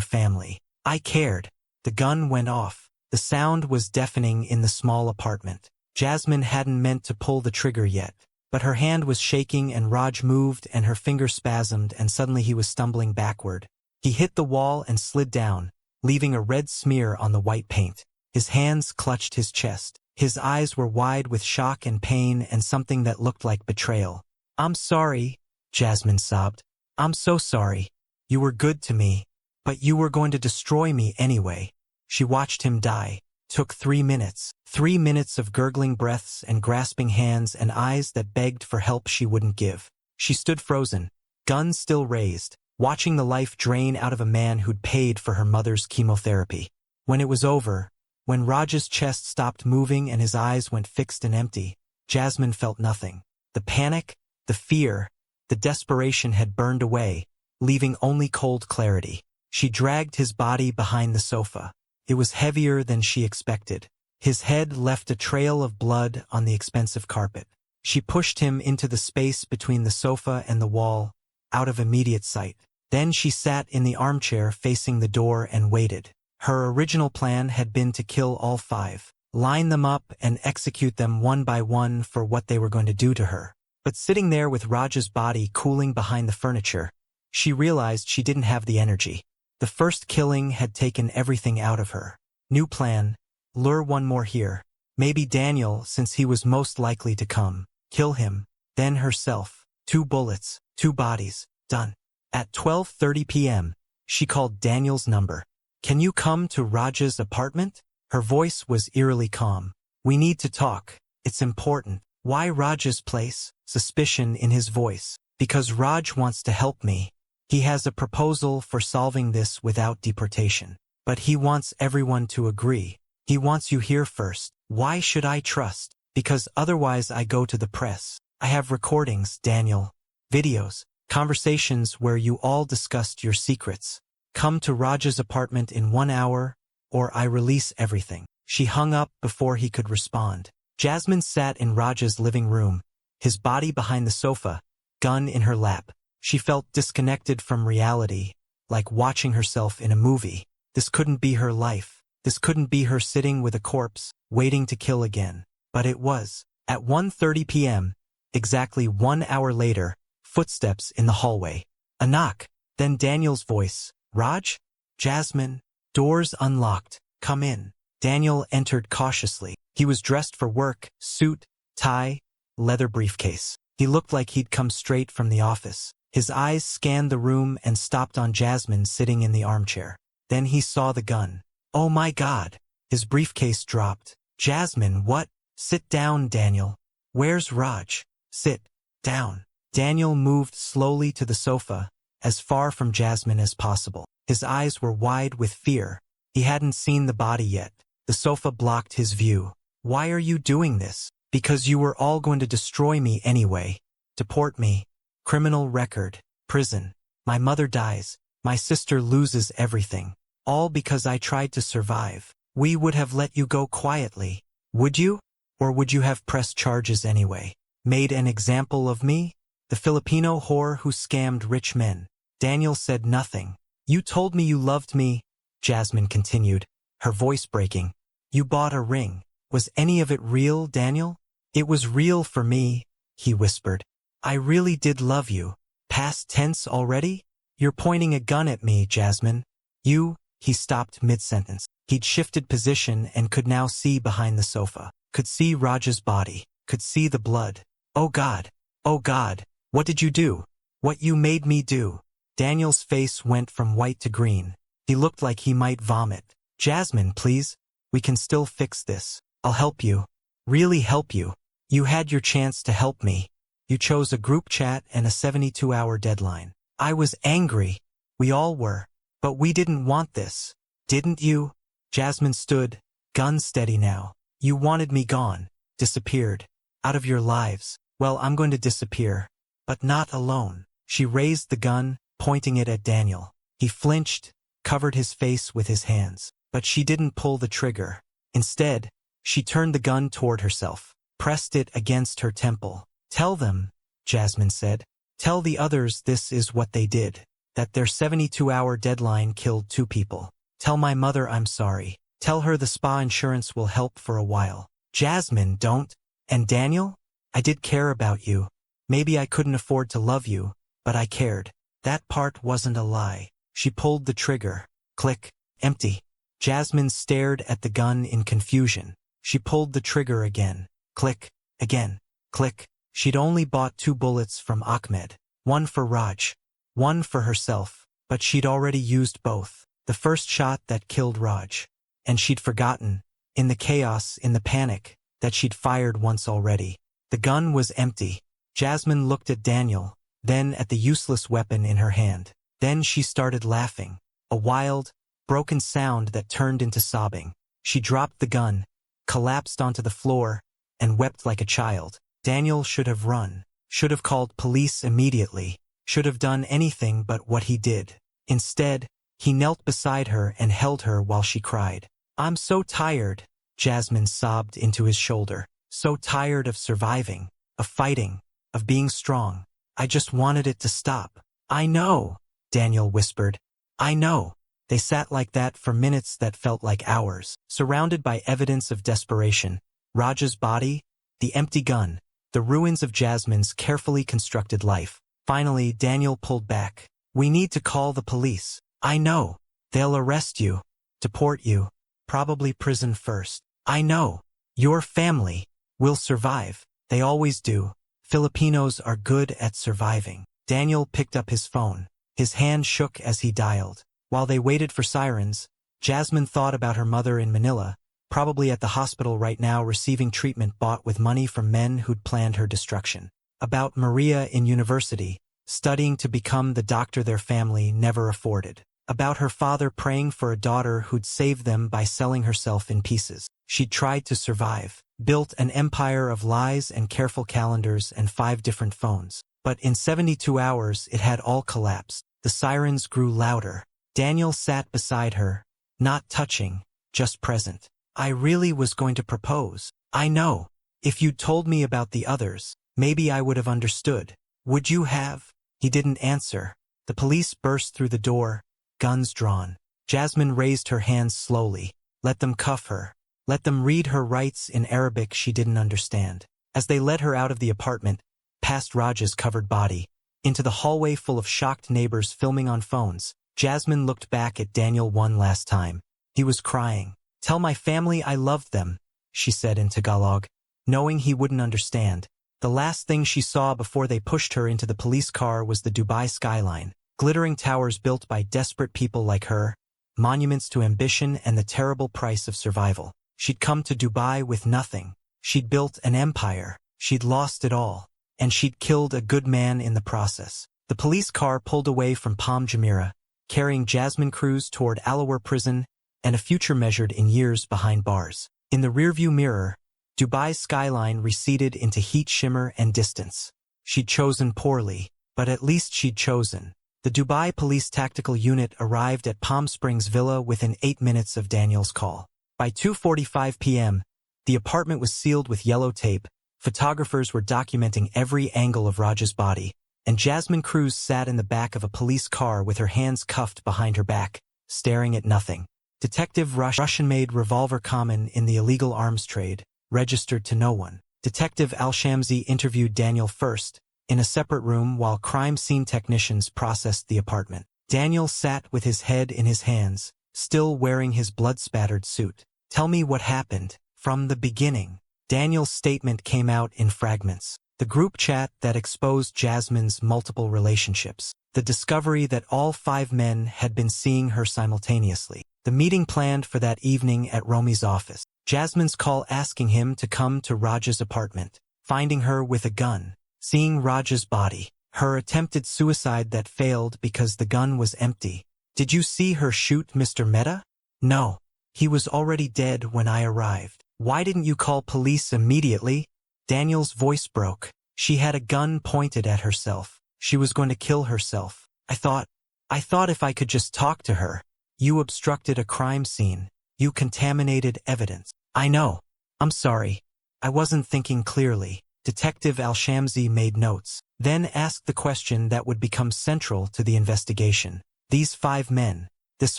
family. I cared. The gun went off. The sound was deafening in the small apartment. Jasmine hadn't meant to pull the trigger yet, but her hand was shaking and Raj moved and her finger spasmed and suddenly he was stumbling backward. He hit the wall and slid down, leaving a red smear on the white paint. His hands clutched his chest. His eyes were wide with shock and pain and something that looked like betrayal. I'm sorry, Jasmine sobbed. I'm so sorry. You were good to me, but you were going to destroy me anyway. She watched him die. Took 3 minutes. 3 minutes of gurgling breaths and grasping hands and eyes that begged for help she wouldn't give. She stood frozen, gun still raised, watching the life drain out of a man who'd paid for her mother's chemotherapy. When it was over, when Raj's chest stopped moving and his eyes went fixed and empty, Jasmine felt nothing. The panic, the fear, the desperation had burned away, leaving only cold clarity. She dragged his body behind the sofa. It was heavier than she expected. His head left a trail of blood on the expensive carpet. She pushed him into the space between the sofa and the wall, out of immediate sight. Then she sat in the armchair facing the door and waited. Her original plan had been to kill all 5, line them up and execute them one by one for what they were going to do to her. But sitting there with Raj's body cooling behind the furniture, she realized she didn't have the energy. The first killing had taken everything out of her. New plan, lure one more here. Maybe Daniel, since he was most likely to come. Kill him, then herself. 2 bullets, 2 bodies, done. At 12:30 p.m., she called Daniel's number. Can you come to Raj's apartment? Her voice was eerily calm. We need to talk. It's important. Why Raj's place? Suspicion in his voice. Because Raj wants to help me. He has a proposal for solving this without deportation. But he wants everyone to agree. He wants you here first. Why should I trust? Because otherwise I go to the press. I have recordings, Daniel. Videos. Conversations where you all discussed your secrets. Come to Raj's apartment in 1 hour, or I release everything. She hung up before he could respond. Jasmine sat in Raj's living room, his body behind the sofa, gun in her lap. She felt disconnected from reality, like watching herself in a movie. This couldn't be her life. This couldn't be her sitting with a corpse, waiting to kill again. But it was. At 1:30 p.m., exactly 1 hour later, footsteps in the hallway. A knock, then Daniel's voice. Raj? Jasmine? Doors unlocked. Come in. Daniel entered cautiously. He was dressed for work, suit, tie, leather briefcase. He looked like he'd come straight from the office. His eyes scanned the room and stopped on Jasmine sitting in the armchair. Then he saw the gun. Oh my God. His briefcase dropped. Jasmine, what? Sit down, Daniel. Where's Raj? Sit down. Daniel moved slowly to the sofa, as far from Jasmine as possible. His eyes were wide with fear. He hadn't seen the body yet. The sofa blocked his view. Why are you doing this? Because you were all going to destroy me anyway. Deport me. Criminal record. Prison. My mother dies. My sister loses everything. All because I tried to survive. We would have let you go quietly. Would you? Or would you have pressed charges anyway? Made an example of me? The Filipino whore who scammed rich men. Daniel said nothing. You told me you loved me, Jasmine continued, her voice breaking. You bought a ring. Was any of it real, Daniel? It was real for me, he whispered. I really did love you. Past tense already? You're pointing a gun at me, Jasmine. You, he stopped mid-sentence. He'd shifted position and could now see behind the sofa. Could see Raj's body. Could see the blood. Oh God. Oh God. What did you do? What you made me do? Daniel's face went from white to green. He looked like he might vomit. Jasmine, please. We can still fix this. I'll help you. Really help you. You had your chance to help me. You chose a group chat and a 72-hour deadline. I was angry. We all were. But we didn't want this. Didn't you? Jasmine stood, gun steady now. You wanted me gone. Disappeared. Out of your lives. Well, I'm going to disappear. But not alone. She raised the gun, pointing it at Daniel. He flinched, covered his face with his hands. But she didn't pull the trigger. Instead, she turned the gun toward herself. pressed it against her temple. "Tell them," Jasmine said. "Tell the others this is what they did. That their 72-hour deadline killed 2 people. Tell my mother I'm sorry. Tell her the spa insurance will help for a while." "Jasmine, don't." "And Daniel? I did care about you. Maybe I couldn't afford to love you, but I cared. That part wasn't a lie." She pulled the trigger. Click. Empty. Jasmine stared at the gun in confusion. She pulled the trigger again. Click. Again. Click. She'd only bought 2 bullets from Ahmed. One for Raj. One for herself. But she'd already used both. The first shot that killed Raj. And she'd forgotten, in the chaos, in the panic, that she'd fired once already. The gun was empty. Jasmine looked at Daniel, then at the useless weapon in her hand. Then she started laughing. A wild, broken sound that turned into sobbing. She dropped the gun, collapsed onto the floor, and wept like a child. Daniel should have run, should have called police immediately, should have done anything but what he did. Instead, he knelt beside her and held her while she cried. "I'm so tired," Jasmine sobbed into his shoulder. "So tired of surviving, of fighting, of being strong. I just wanted it to stop." "I know," Daniel whispered. "I know." They sat like that for minutes that felt like hours, surrounded by evidence of desperation. Raj's body, the empty gun, the ruins of Jasmine's carefully constructed life. Finally, Daniel pulled back. "We need to call the police." "I know. They'll arrest you, deport you, probably prison first." "I know. Your family will survive. They always do. Filipinos are good at surviving." Daniel picked up his phone. His hand shook as he dialed. While they waited for sirens, Jasmine thought about her mother in Manila, probably at the hospital right now receiving treatment bought with money from men who'd planned her destruction. About Maria in university, studying to become the doctor their family never afforded. About her father praying for a daughter who'd save them by selling herself in pieces. She'd tried to survive, built an empire of lies and careful calendars and 5 different phones. But in 72 hours it had all collapsed. The sirens grew louder. Daniel sat beside her, not touching, just present. "I really was going to propose." "I know. If you'd told me about the others, maybe I would have understood." "Would you have?" He didn't answer. The police burst through the door, guns drawn. Jasmine raised her hands slowly. Let them cuff her. Let them read her rights in Arabic she didn't understand. As they led her out of the apartment, past Raj's covered body, into the hallway full of shocked neighbors filming on phones, Jasmine looked back at Daniel one last time. He was crying. "Tell my family I loved them," she said in Tagalog, knowing he wouldn't understand. The last thing she saw before they pushed her into the police car was the Dubai skyline, glittering towers built by desperate people like her, monuments to ambition and the terrible price of survival. She'd come to Dubai with nothing. She'd built an empire. She'd lost it all. And she'd killed a good man in the process. The police car pulled away from Palm Jumeirah, carrying Jasmine Cruz toward Alawar prison and a future measured in years behind bars. In the rearview mirror, Dubai's skyline receded into heat, shimmer, and distance. She'd chosen poorly, but at least she'd chosen. The Dubai Police Tactical Unit arrived at Palm Springs Villa within 8 minutes of Daniel's call. By 2:45 p.m., the apartment was sealed with yellow tape. Photographers were documenting every angle of Raj's body, and Jasmine Cruz sat in the back of a police car with her hands cuffed behind her back, staring at nothing. Detective Russian-made revolver common in the illegal arms trade, registered to no one. Detective Al-Shamsi interviewed Daniel first, in a separate room while crime scene technicians processed the apartment. Daniel sat with his head in his hands, still wearing his blood-spattered suit. "Tell me what happened, from the beginning." Daniel's statement came out in fragments. The group chat that exposed Jasmine's multiple relationships. The discovery that all 5 men had been seeing her simultaneously. The meeting planned for that evening at Romi's office. Jasmine's call asking him to come to Raj's apartment. Finding her with a gun. Seeing Raj's body. Her attempted suicide that failed because the gun was empty. "Did you see her shoot Mr. Mehta?" "No. He was already dead when I arrived." "Why didn't you call police immediately?" Daniel's voice broke. She had a gun pointed at herself. She was going to kill herself. I thought if I could just talk to her." "You obstructed a crime scene. You contaminated evidence." "I know. I'm sorry. I wasn't thinking clearly. Detective Al-Shamsi made notes, then asked the question that would become central to the investigation. These 5 men, this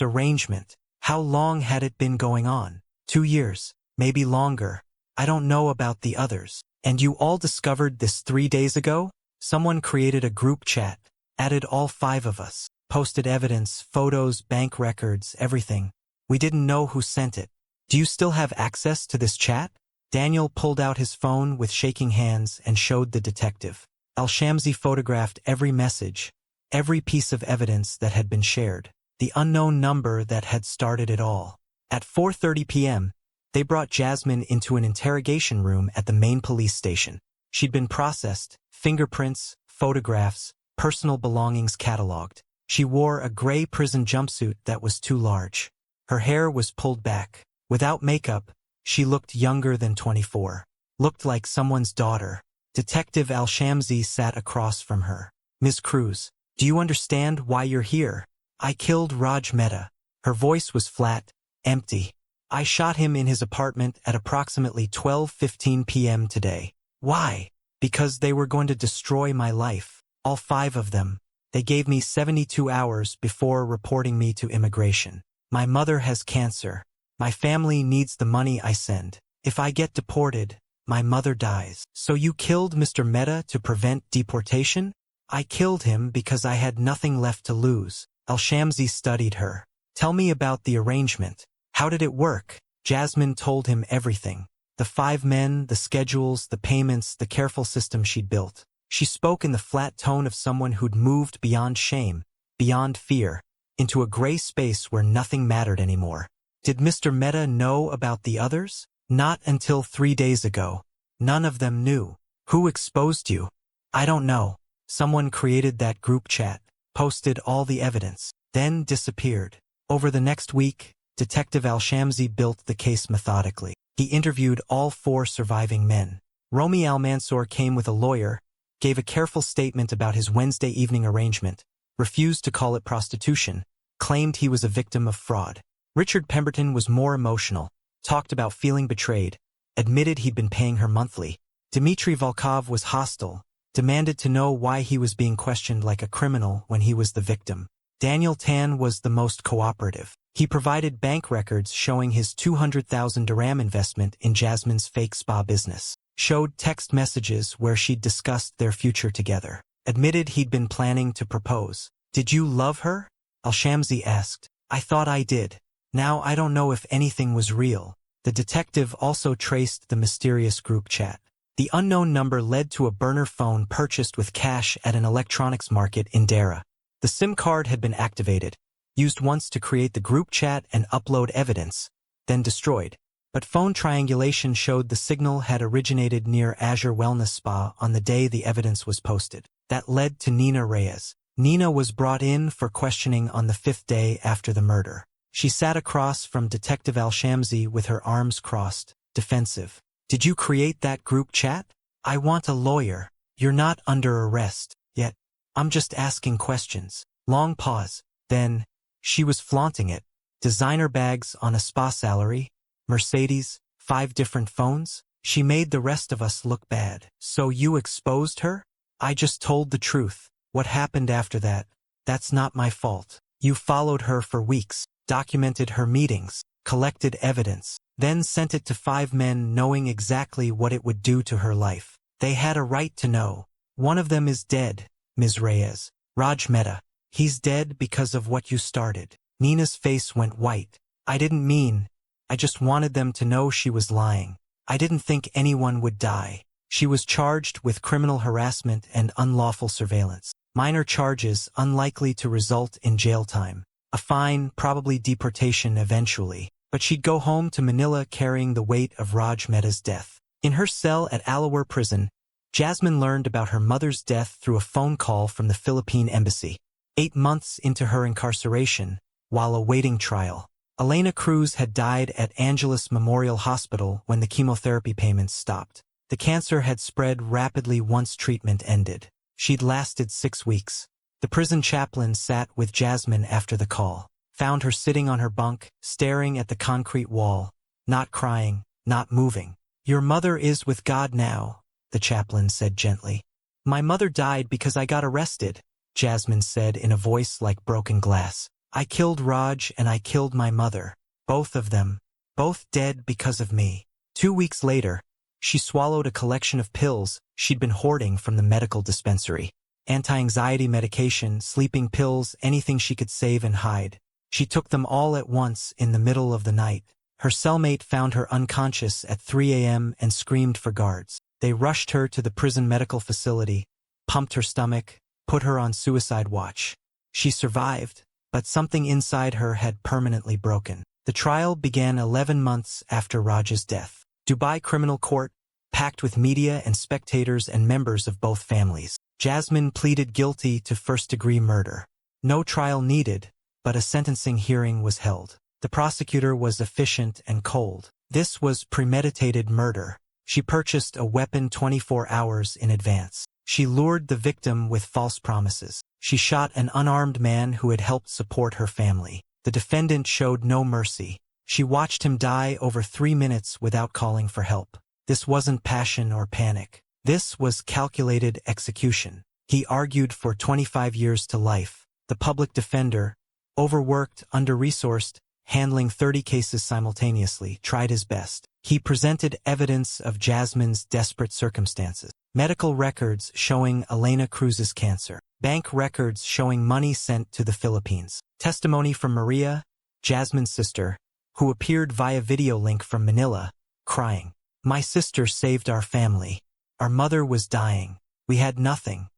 arrangement, how long had it been going on? 2 years, maybe longer. I don't know about the others. And you all discovered this 3 days ago? Someone created a group chat, added all 5 of us, posted evidence, photos, bank records, everything. We didn't know who sent it. Do you still have access to this chat? Daniel pulled out his phone with shaking hands and showed the detective. Al-Shamsi photographed every message, every piece of evidence that had been shared, the unknown number that had started it all. At 4:30 p.m., they brought Jasmine into an interrogation room at the main police station. She'd been processed, fingerprints, photographs, personal belongings cataloged. She wore a gray prison jumpsuit that was too large. Her hair was pulled back. Without makeup, she looked younger than 24. Looked like someone's daughter. Detective Al-Shamsi sat across from her. Ms. Cruz, do you understand why you're here? I killed Raj Mehta. Her voice was flat, empty. I shot him in his apartment at approximately 12:15 p.m. today. Why? Because they were going to destroy my life. All 5 of them. They gave me 72 hours before reporting me to immigration. My mother has cancer. My family needs the money I send. If I get deported, my mother dies. So you killed Mr. Mehta to prevent deportation? I killed him because I had nothing left to lose. Al-Shamsi studied her. Tell me about the arrangement. How did it work? Jasmine told him everything. The 5 men, the schedules, the payments, the careful system she'd built. She spoke in the flat tone of someone who'd moved beyond shame, beyond fear, into a gray space where nothing mattered anymore. Did Mr. Mehta know about the others? Not until 3 days ago. None of them knew. Who exposed you? I don't know. Someone created that group chat, posted all the evidence, then disappeared. Over the next week, Detective Al-Shamsi built the case methodically. He interviewed all 4 surviving men. Romy Al-Mansour came with a lawyer, gave a careful statement about his Wednesday evening arrangement, refused to call it prostitution, claimed he was a victim of fraud. Richard Pemberton was more emotional, talked about feeling betrayed, admitted he'd been paying her monthly. Dmitry Volkov was hostile, demanded to know why he was being questioned like a criminal when he was the victim. Daniel Tan was the most cooperative. He provided bank records showing his 200,000 dirham investment in Jasmine's fake spa business, showed text messages where she'd discussed their future together, admitted he'd been planning to propose. Did you love her? Al-Shamsi asked. I thought I did. Now I don't know if anything was real. The detective also traced the mysterious group chat. The unknown number led to a burner phone purchased with cash at an electronics market in Dera. The SIM card had been activated, used once to create the group chat and upload evidence, then destroyed. But phone triangulation showed the signal had originated near Azure Wellness Spa on the day the evidence was posted. That led to Nina Reyes. Nina was brought in for questioning on the 5th day after the murder. She sat across from Detective Al-Shamsi with her arms crossed, defensive. Did you create that group chat? I want a lawyer. You're not under arrest yet. I'm just asking questions. Long pause. Then, she was flaunting it. Designer bags on a spa salary, Mercedes, 5 different phones. She made the rest of us look bad. So you exposed her? I just told the truth. What happened after that? That's not my fault. You followed her for weeks, documented her meetings, collected evidence, then sent it to 5 men knowing exactly what it would do to her life. They had a right to know. One of them is dead, Ms. Reyes. Raj Mehta. He's dead because of what you started. Nina's face went white. I didn't mean. I just wanted them to know she was lying. I didn't think anyone would die. She was charged with criminal harassment and unlawful surveillance. Minor charges unlikely to result in jail time. A fine, probably deportation eventually. But she'd go home to Manila carrying the weight of Raj Mehta's death. In her cell at Alawar prison, Jasmine learned about her mother's death through a phone call from the Philippine embassy. 8 months into her incarceration, while awaiting trial, Elena Cruz had died at Angeles Memorial Hospital when the chemotherapy payments stopped. The cancer had spread rapidly once treatment ended. She'd lasted 6 weeks. The prison chaplain sat with Jasmine after the call, found her sitting on her bunk, staring at the concrete wall, not crying, not moving. "Your mother is with God now," the chaplain said gently. "My mother died because I got arrested," Jasmine said in a voice like broken glass. "I killed Raj and I killed my mother. Both of them. Both dead because of me." 2 weeks later, she swallowed a collection of pills she'd been hoarding from the medical dispensary. Anti-anxiety medication, sleeping pills, anything she could save and hide. She took them all at once in the middle of the night. Her cellmate found her unconscious at 3 a.m. and screamed for guards. They rushed her to the prison medical facility, pumped her stomach, put her on suicide watch. She survived, but something inside her had permanently broken. The trial began 11 months after Raj's death. Dubai criminal court, packed with media and spectators and members of both families. Jasmine pleaded guilty to first-degree murder. No trial needed, but a sentencing hearing was held. The prosecutor was efficient and cold. This was premeditated murder. She purchased a weapon 24 hours in advance. She lured the victim with false promises. She shot an unarmed man who had helped support her family. The defendant showed no mercy. She watched him die over 3 minutes without calling for help. This wasn't passion or panic. This was calculated execution. He argued for 25 years to life. The public defender, overworked, under-resourced, handling 30 cases simultaneously, tried his best. He presented evidence of Jasmine's desperate circumstances. Medical records showing Elena Cruz's cancer. Bank records showing money sent to the Philippines. Testimony from Maria, Jasmine's sister, who appeared via video link from Manila, crying, "My sister saved our family. Our mother was dying. We had nothing.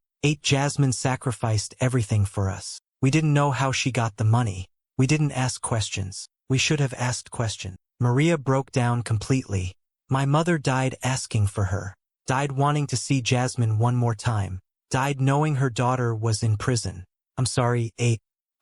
Jasmine sacrificed everything for us. We didn't know how she got the money. We didn't ask questions. We should have asked questions." Maria broke down completely. "My mother died asking for her. Died wanting to see Jasmine one more time. Died knowing her daughter was in prison. I'm sorry,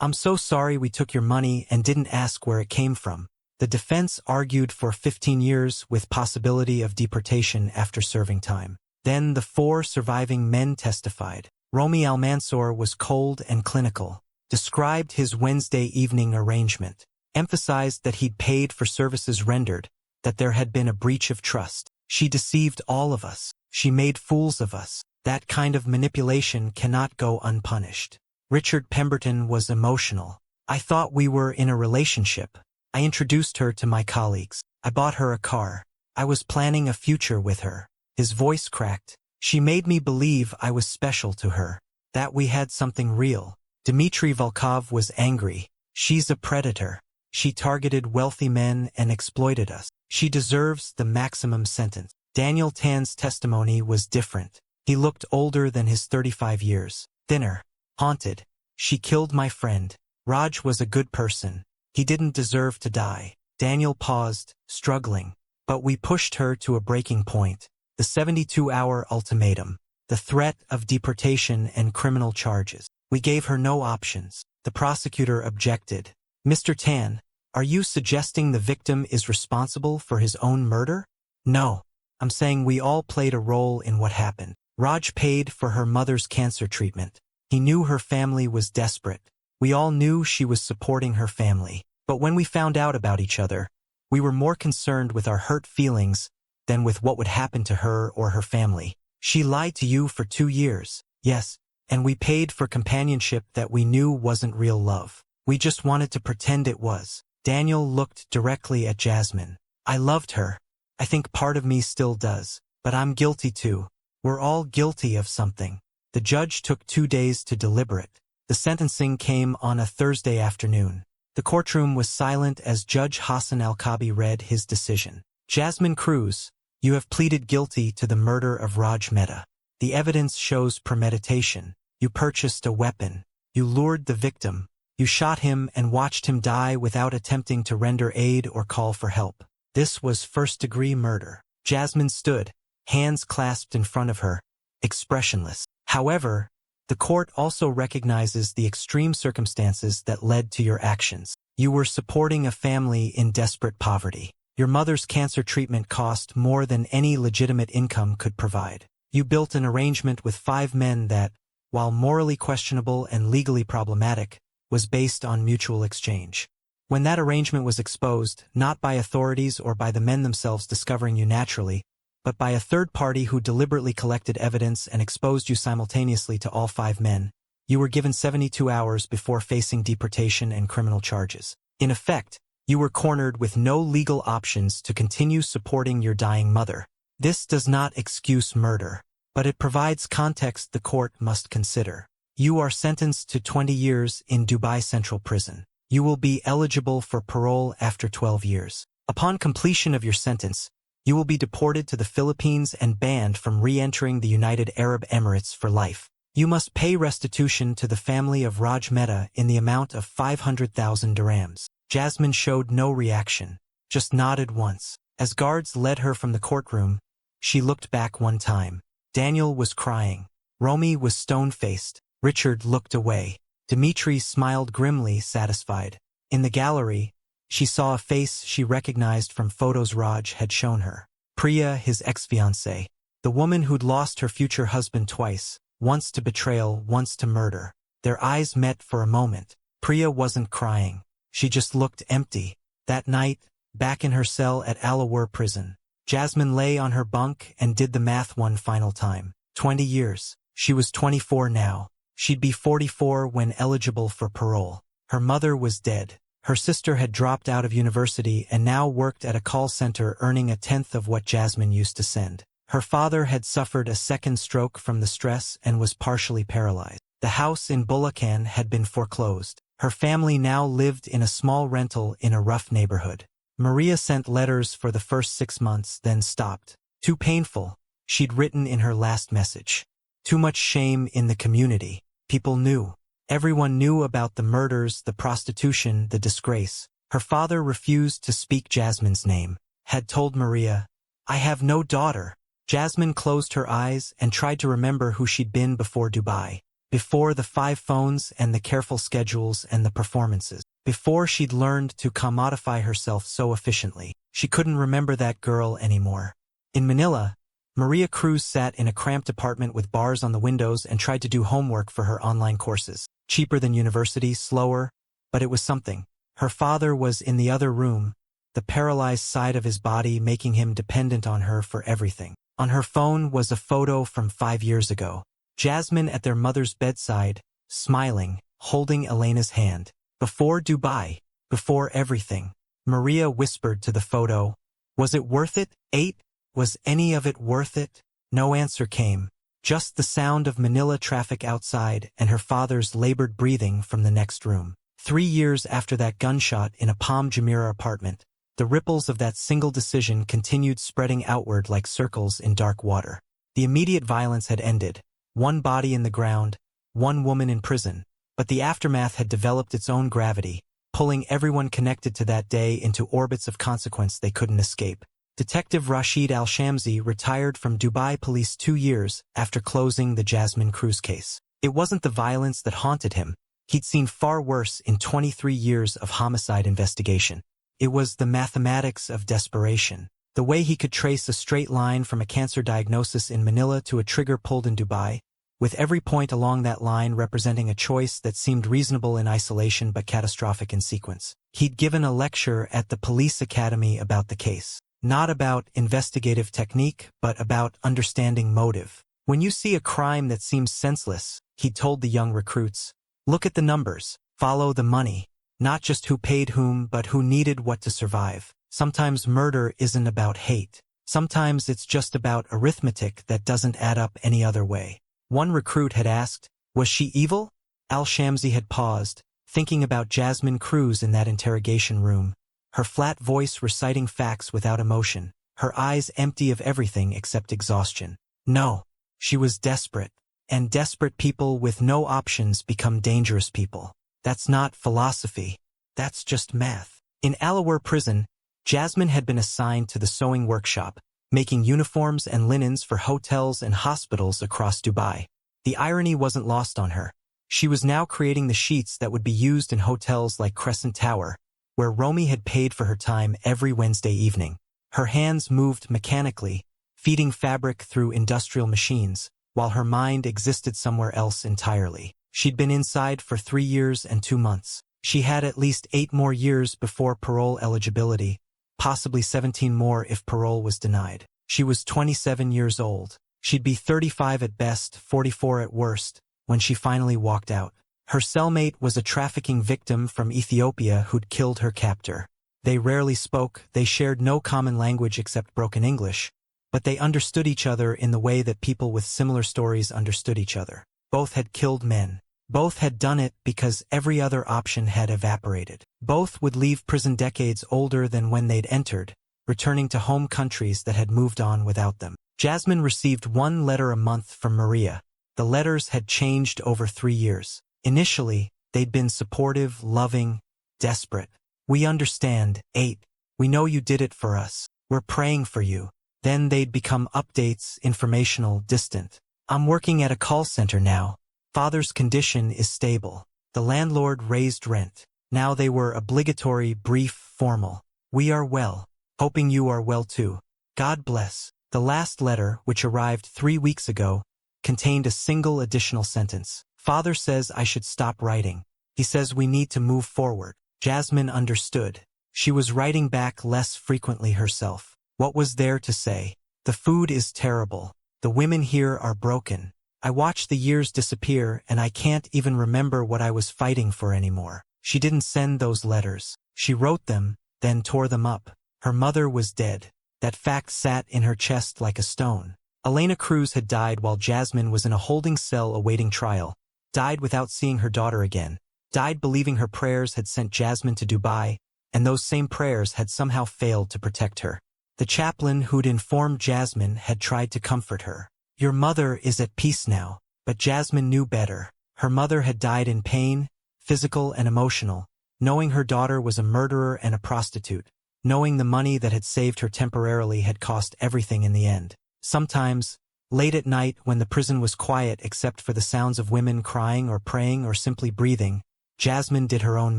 I'm so sorry we took your money and didn't ask where it came from." The defense argued for 15 years with possibility of deportation after serving time. Then the 4 surviving men testified. Romy Almanzor was cold and clinical, described his Wednesday evening arrangement, emphasized that he'd paid for services rendered, that there had been a breach of trust. "She deceived all of us. She made fools of us. That kind of manipulation cannot go unpunished." Richard Pemberton was emotional. "I thought we were in a relationship. I introduced her to my colleagues. I bought her a car. I was planning a future with her." His voice cracked. "She made me believe I was special to her, that we had something real." Dmitry Volkov was angry. "She's a predator. She targeted wealthy men and exploited us. She deserves the maximum sentence." Daniel Tan's testimony was different. He looked older than his 35 years, thinner, haunted. "She killed my friend. Raj was a good person. He didn't deserve to die." Daniel paused, struggling. "But we pushed her to a breaking point. The 72-hour ultimatum. The threat of deportation and criminal charges. We gave her no options." The prosecutor objected. "Mr. Tan, are you suggesting the victim is responsible for his own murder?" "No. I'm saying we all played a role in what happened. Raj paid for her mother's cancer treatment. He knew her family was desperate. We all knew she was supporting her family. But when we found out about each other, we were more concerned with our hurt feelings than with what would happen to her or her family. She lied to you for 2 years, yes, and we paid for companionship that we knew wasn't real love. We just wanted to pretend it was." Daniel looked directly at Jasmine. "I loved her. I think part of me still does. But I'm guilty too. We're all guilty of something." The judge took 2 days to deliberate. The sentencing came on a Thursday afternoon. The courtroom was silent as Judge Hassan Al-Kabi read his decision. "Jasmine Cruz, you have pleaded guilty to the murder of Raj Mehta. The evidence shows premeditation. You purchased a weapon. You lured the victim. You shot him and watched him die without attempting to render aid or call for help. This was first-degree murder." Jasmine stood, hands clasped in front of her, expressionless. However, the court also recognizes the extreme circumstances that led to your actions. You were supporting a family in desperate poverty. Your mother's cancer treatment cost more than any legitimate income could provide. You built an arrangement with 5 men that, while morally questionable and legally problematic, was based on mutual exchange. When that arrangement was exposed, not by authorities or by the men themselves discovering you naturally, but by a third party who deliberately collected evidence and exposed you simultaneously to all 5 men. You were given 72 hours before facing deportation and criminal charges. In effect, you were cornered with no legal options to continue supporting your dying mother. This does not excuse murder, but it provides context the court must consider. You are sentenced to 20 years in Dubai Central Prison. You will be eligible for parole after 12 years. Upon completion of your sentence, you will be deported to the Philippines and banned from re-entering the United Arab Emirates for life. You must pay restitution to the family of Raj Mehta in the amount of 500,000 dirhams. Jasmine showed no reaction, just nodded once. As guards led her from the courtroom, she looked back one time. Daniel was crying. Romy was stone-faced. Richard looked away. Dimitri smiled grimly, satisfied. In the gallery, she saw a face she recognized from photos Raj had shown her. Priya, his ex-fiancée. The woman who'd lost her future husband twice, once to betrayal, once to murder. Their eyes met for a moment. Priya wasn't crying. She just looked empty. That night, back in her cell at Alawar prison, Jasmine lay on her bunk and did the math one final time. 20 years. She was 24 now. She'd be 44 when eligible for parole. Her mother was dead. Her sister had dropped out of university and now worked at a call center earning a tenth of what Jasmine used to send. Her father had suffered a second stroke from the stress and was partially paralyzed. The house in Bulacan had been foreclosed. Her family now lived in a small rental in a rough neighborhood. Maria sent letters for the first 6 months, then stopped. Too painful, she'd written in her last message. Too much shame in the community. People knew. Everyone knew about the murders, the prostitution, the disgrace. Her father refused to speak Jasmine's name. Had told Maria, "I have no daughter." Jasmine closed her eyes and tried to remember who she'd been before Dubai. Before the 5 phones and the careful schedules and the performances. Before she'd learned to commodify herself so efficiently. She couldn't remember that girl anymore. In Manila, Maria Cruz sat in a cramped apartment with bars on the windows and tried to do homework for her online courses. Cheaper than university, slower, but it was something. Her father was in the other room, the paralyzed side of his body making him dependent on her for everything. On her phone was a photo from 5 years ago. Jasmine at their mother's bedside, smiling, holding Elena's hand. Before Dubai, before everything. Maria whispered to the photo, "Was it worth it, 8? Was any of it worth it?" No answer came. Just the sound of Manila traffic outside and her father's labored breathing from the next room. 3 years after that gunshot in a Palm Jumeirah apartment, the ripples of that single decision continued spreading outward like circles in dark water. The immediate violence had ended. One body in the ground, one woman in prison. But the aftermath had developed its own gravity, pulling everyone connected to that day into orbits of consequence they couldn't escape. Detective Rashid Al-Shamsi retired from Dubai Police 2 years after closing the Jasmine Cruz case. It wasn't the violence that haunted him. He'd seen far worse in 23 years of homicide investigation. It was the mathematics of desperation. The way he could trace a straight line from a cancer diagnosis in Manila to a trigger pulled in Dubai, with every point along that line representing a choice that seemed reasonable in isolation but catastrophic in sequence. He'd given a lecture at the police academy about the case. Not about investigative technique, but about understanding motive. When you see a crime that seems senseless, he told the young recruits, look at the numbers, follow the money. Not just who paid whom, but who needed what to survive. Sometimes murder isn't about hate. Sometimes it's just about arithmetic that doesn't add up any other way. One recruit had asked, was she evil? Al-Shamsi had paused, thinking about Jasmine Cruz in that interrogation room, her flat voice reciting facts without emotion, her eyes empty of everything except exhaustion. No, she was desperate. And desperate people with no options become dangerous people. That's not philosophy. That's just math. In Alawar prison, Jasmine had been assigned to the sewing workshop, making uniforms and linens for hotels and hospitals across Dubai. The irony wasn't lost on her. She was now creating the sheets that would be used in hotels like Crescent Tower, where Romy had paid for her time every Wednesday evening. Her hands moved mechanically, feeding fabric through industrial machines, while her mind existed somewhere else entirely. She'd been inside for 3 years and 2 months. She had at least 8 more years before parole eligibility, possibly 17 more if parole was denied. She was 27 years old. She'd be 35 at best, 44 at worst, when she finally walked out. Her cellmate was a trafficking victim from Ethiopia who'd killed her captor. They rarely spoke, they shared no common language except broken English, but they understood each other in the way that people with similar stories understood each other. Both had killed men. Both had done it because every other option had evaporated. Both would leave prison decades older than when they'd entered, returning to home countries that had moved on without them. Jasmine received 1 letter a month from Maria. The letters had changed over 3 years. Initially, they'd been supportive, loving, desperate. "We understand." 8. "We know you did it for us. We're praying for you." Then they'd become updates, informational, distant. "I'm working at a call center now. Father's condition is stable. The landlord raised rent." Now they were obligatory, brief, formal. "We are well. Hoping you are well too. God bless." The last letter, which arrived 3 weeks ago, contained a single additional sentence. "Father says I should stop writing. He says we need to move forward." Jasmine understood. She was writing back less frequently herself. What was there to say? "The food is terrible. The women here are broken. I watch the years disappear and I can't even remember what I was fighting for anymore." She didn't send those letters. She wrote them, then tore them up. Her mother was dead. That fact sat in her chest like a stone. Elena Cruz had died while Jasmine was in a holding cell awaiting trial, died without seeing her daughter again, died believing her prayers had sent Jasmine to Dubai, and those same prayers had somehow failed to protect her. The chaplain who'd informed Jasmine had tried to comfort her. "Your mother is at peace now." But Jasmine knew better. Her mother had died in pain, physical and emotional, knowing her daughter was a murderer and a prostitute, knowing the money that had saved her temporarily had cost everything in the end. Sometimes, late at night when the prison was quiet except for the sounds of women crying or praying or simply breathing, Jasmine did her own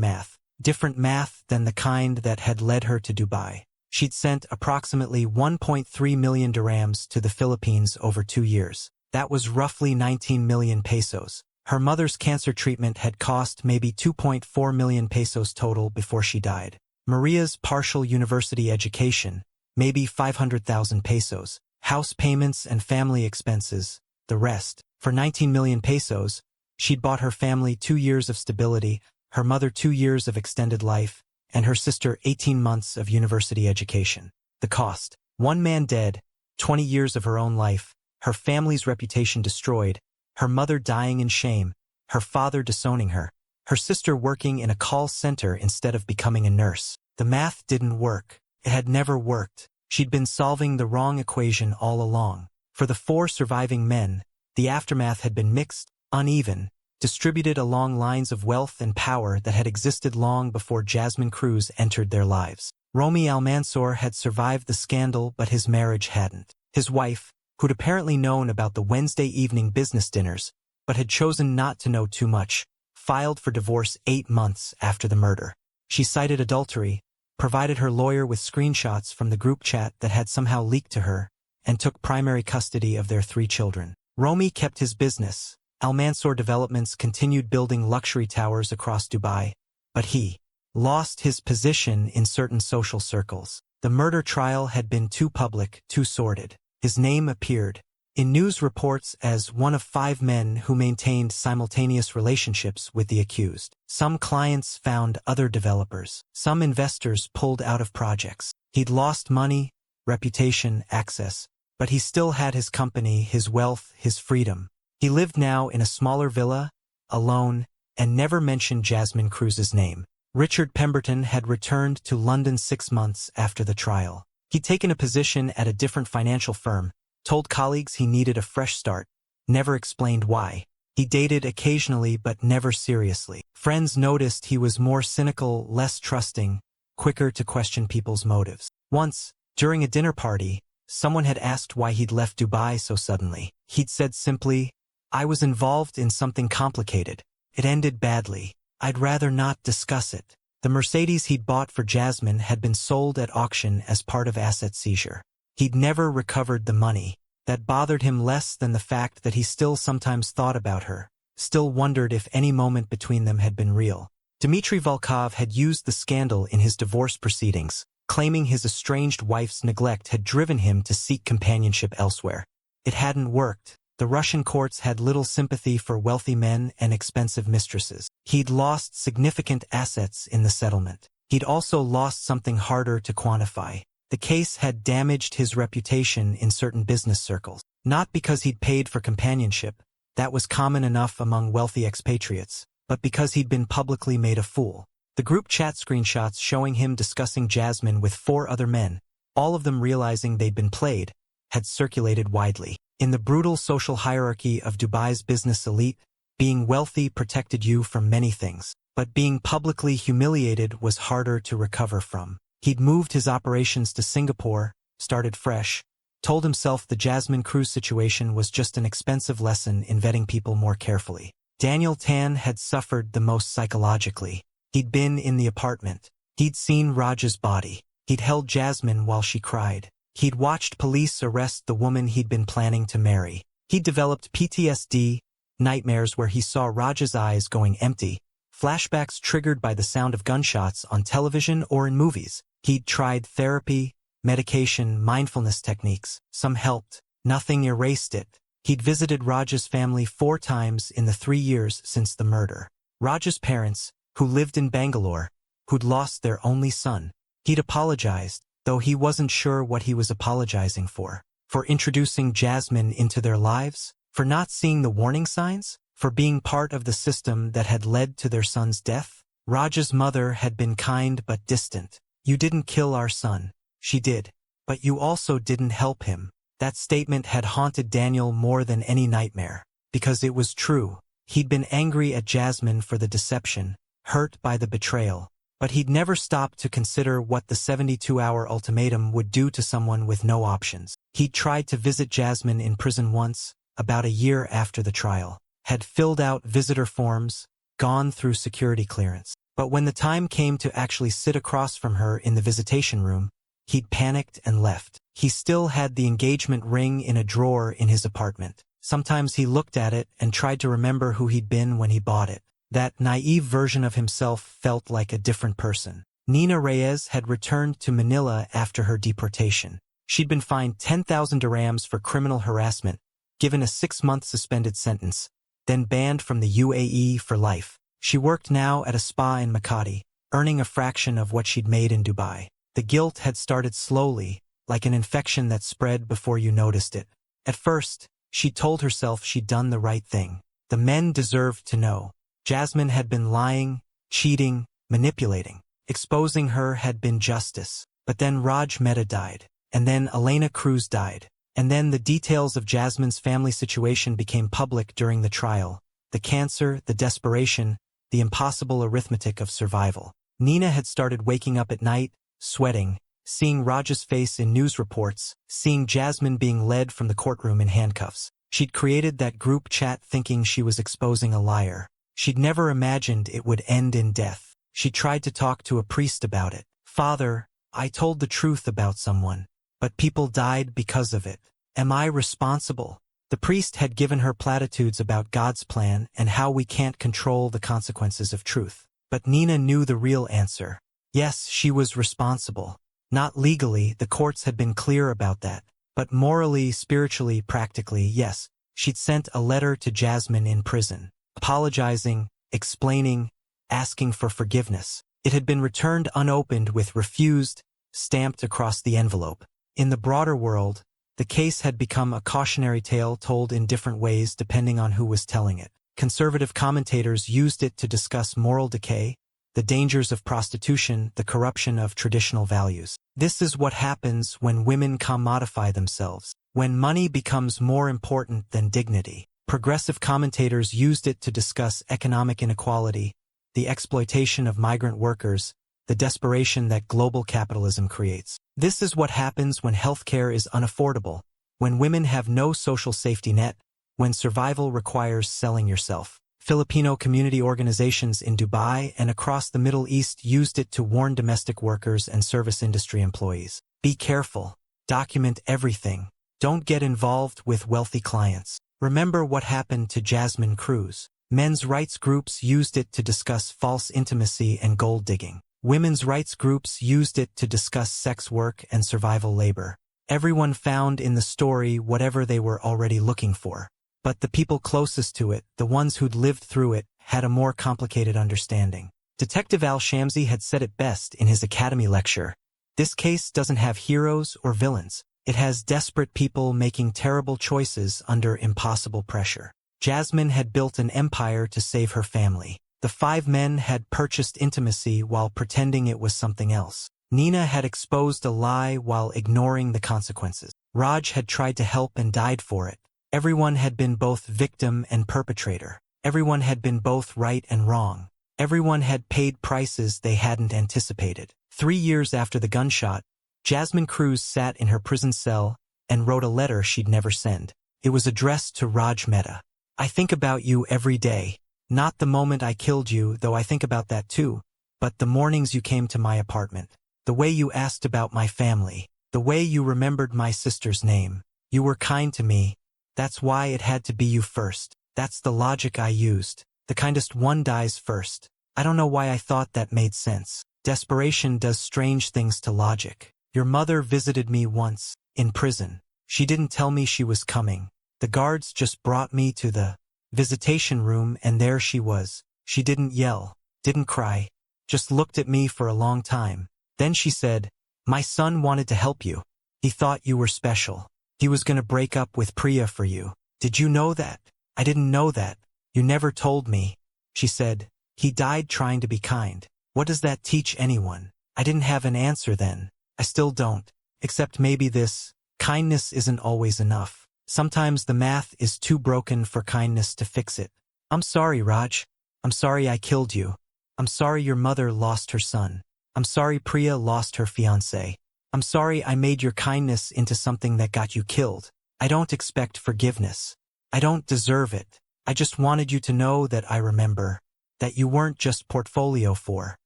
math. Different math than the kind that had led her to Dubai. She'd sent approximately 1.3 million dirhams to the Philippines over 2 years. That was roughly 19 million pesos. Her mother's cancer treatment had cost maybe 2.4 million pesos total before she died. Maria's partial university education, maybe 500,000 pesos. House payments and family expenses, the rest. For 19 million pesos, she'd bought her family 2 years of stability, her mother 2 years of extended life, and her sister 18 months of university education. The cost: 1 man dead, 20 years of her own life, her family's reputation destroyed, her mother dying in shame, her father disowning her, her sister working in a call center instead of becoming a nurse. The math didn't work. It had never worked. She'd been solving the wrong equation all along. For the 4 surviving men, the aftermath had been mixed, uneven, distributed along lines of wealth and power that had existed long before Jasmine Cruz entered their lives. Romy Almanzor had survived the scandal, but his marriage hadn't. His wife, who'd apparently known about the Wednesday evening business dinners, but had chosen not to know too much, filed for divorce 8 months after the murder. She cited adultery, provided her lawyer with screenshots from the group chat that had somehow leaked to her, and took primary custody of their 3 children. Romy kept his business. Almanzor Developments continued building luxury towers across Dubai, but he lost his position in certain social circles. The murder trial had been too public, too sordid. His name appeared in news reports as one of 5 men who maintained simultaneous relationships with the accused. Some clients found other developers. Some investors pulled out of projects. He'd lost money, reputation, access, but he still had his company, his wealth, his freedom. He lived now in a smaller villa, alone, and never mentioned Jasmine Cruz's name. Richard Pemberton had returned to London 6 months after the trial. He'd taken a position at a different financial firm, told colleagues he needed a fresh start, never explained why. He dated occasionally but never seriously. Friends noticed he was more cynical, less trusting, quicker to question people's motives. Once, during a dinner party, someone had asked why he'd left Dubai so suddenly. He'd said simply, "I was involved in something complicated. It ended badly. I'd rather not discuss it." The Mercedes he'd bought for Jasmine had been sold at auction as part of asset seizure. He'd never recovered the money. That bothered him less than the fact that he still sometimes thought about her, still wondered if any moment between them had been real. Dmitry Volkov had used the scandal in his divorce proceedings, claiming his estranged wife's neglect had driven him to seek companionship elsewhere. It hadn't worked. The Russian courts had little sympathy for wealthy men and expensive mistresses. He'd lost significant assets in the settlement. He'd also lost something harder to quantify. The case had damaged his reputation in certain business circles. Not because he'd paid for companionship, that was common enough among wealthy expatriates, but because he'd been publicly made a fool. The group chat screenshots showing him discussing Jasmine with 4 other men, all of them realizing they'd been played, had circulated widely. In the brutal social hierarchy of Dubai's business elite, being wealthy protected you from many things, but being publicly humiliated was harder to recover from. He'd moved his operations to Singapore, started fresh, told himself the Jasmine cruise situation was just an expensive lesson in vetting people more carefully. Daniel Tan had suffered the most psychologically. He'd been in the apartment. He'd seen Raj's body. He'd held Jasmine while she cried. He'd watched police arrest the woman he'd been planning to marry. He'd developed PTSD, nightmares where he saw Raj's eyes going empty, flashbacks triggered by the sound of gunshots on television or in movies. He'd tried therapy, medication, mindfulness techniques. Some helped. Nothing erased it. He'd visited Raj's family 4 times in the 3 years since the murder. Raj's parents, who lived in Bangalore, who'd lost their only son. He'd apologized, though he wasn't sure what he was apologizing for introducing Jasmine into their lives, for not seeing the warning signs, for being part of the system that had led to their son's death. Raj's mother had been kind but distant. "You didn't kill our son." She did. "But you also didn't help him." That statement had haunted Daniel more than any nightmare. Because it was true. He'd been angry at Jasmine for the deception, hurt by the betrayal. But he'd never stopped to consider what the 72-hour ultimatum would do to someone with no options. He'd tried to visit Jasmine in prison once, about a year after the trial, had filled out visitor forms, gone through security clearance. But when the time came to actually sit across from her in the visitation room, he'd panicked and left. He still had the engagement ring in a drawer in his apartment. Sometimes he looked at it and tried to remember who he'd been when he bought it. That naive version of himself felt like a different person. Nina Reyes had returned to Manila after her deportation. She'd been fined 10,000 dirhams for criminal harassment, given a 6-month suspended sentence, then banned from the UAE for life. She worked now at a spa in Makati, earning a fraction of what she'd made in Dubai. The guilt had started slowly, like an infection that spread before you noticed it. At first, she told herself she'd done the right thing. The men deserved to know. Jasmine had been lying, cheating, manipulating. Exposing her had been justice. But then Raj Mehta died. And then Elena Cruz died. And then the details of Jasmine's family situation became public during the trial. The cancer, the desperation, the impossible arithmetic of survival. Nina had started waking up at night, sweating, seeing Raj's face in news reports, seeing Jasmine being led from the courtroom in handcuffs. She'd created that group chat thinking she was exposing a liar. She'd never imagined it would end in death. She tried to talk to a priest about it. "Father, I told the truth about someone, but people died because of it. Am I responsible?" The priest had given her platitudes about God's plan and how we can't control the consequences of truth. But Nina knew the real answer. Yes, she was responsible. Not legally, the courts had been clear about that. But morally, spiritually, practically, yes. She'd sent a letter to Jasmine in prison, apologizing, explaining, asking for forgiveness. It had been returned unopened with "refused" stamped across the envelope. In the broader world, the case had become a cautionary tale told in different ways depending on who was telling it. Conservative commentators used it to discuss moral decay, the dangers of prostitution, the corruption of traditional values. This is what happens when women commodify themselves, when money becomes more important than dignity. Progressive commentators used it to discuss economic inequality, the exploitation of migrant workers, the desperation that global capitalism creates. This is what happens when healthcare is unaffordable, when women have no social safety net, when survival requires selling yourself. Filipino community organizations in Dubai and across the Middle East used it to warn domestic workers and service industry employees. Be careful. Document everything. Don't get involved with wealthy clients. Remember what happened to Jasmine Cruz. Men's rights groups used it to discuss false intimacy and gold digging. Women's rights groups used it to discuss sex work and survival labor. Everyone found in the story whatever they were already looking for. But the people closest to it, the ones who'd lived through it, had a more complicated understanding. Detective Al-Shamsi had said it best in his Academy lecture. This case doesn't have heroes or villains. It has desperate people making terrible choices under impossible pressure. Jasmine had built an empire to save her family. The 5 men had purchased intimacy while pretending it was something else. Nina had exposed a lie while ignoring the consequences. Raj had tried to help and died for it. Everyone had been both victim and perpetrator. Everyone had been both right and wrong. Everyone had paid prices they hadn't anticipated. 3 years after the gunshot, Jasmine Cruz sat in her prison cell and wrote a letter she'd never send. It was addressed to Raj Mehta. I think about you every day. Not the moment I killed you, though I think about that too, but the mornings you came to my apartment. The way you asked about my family. The way you remembered my sister's name. You were kind to me. That's why it had to be you first. That's the logic I used. The kindest one dies first. I don't know why I thought that made sense. Desperation does strange things to logic. Your mother visited me once, in prison. She didn't tell me she was coming. The guards just brought me to the visitation room and there she was. She didn't yell, didn't cry, just looked at me for a long time. Then she said, "My son wanted to help you. He thought you were special. He was gonna break up with Priya for you. Did you know that?" "I didn't know that. You never told me." She said, "He died trying to be kind. What does that teach anyone?" I didn't have an answer then. I still don't. Except maybe this: kindness isn't always enough. Sometimes the math is too broken for kindness to fix it. I'm sorry, Raj. I'm sorry I killed you. I'm sorry your mother lost her son. I'm sorry Priya lost her fiancé. I'm sorry I made your kindness into something that got you killed. I don't expect forgiveness. I don't deserve it. I just wanted you to know that I remember. That you weren't just portfolio for.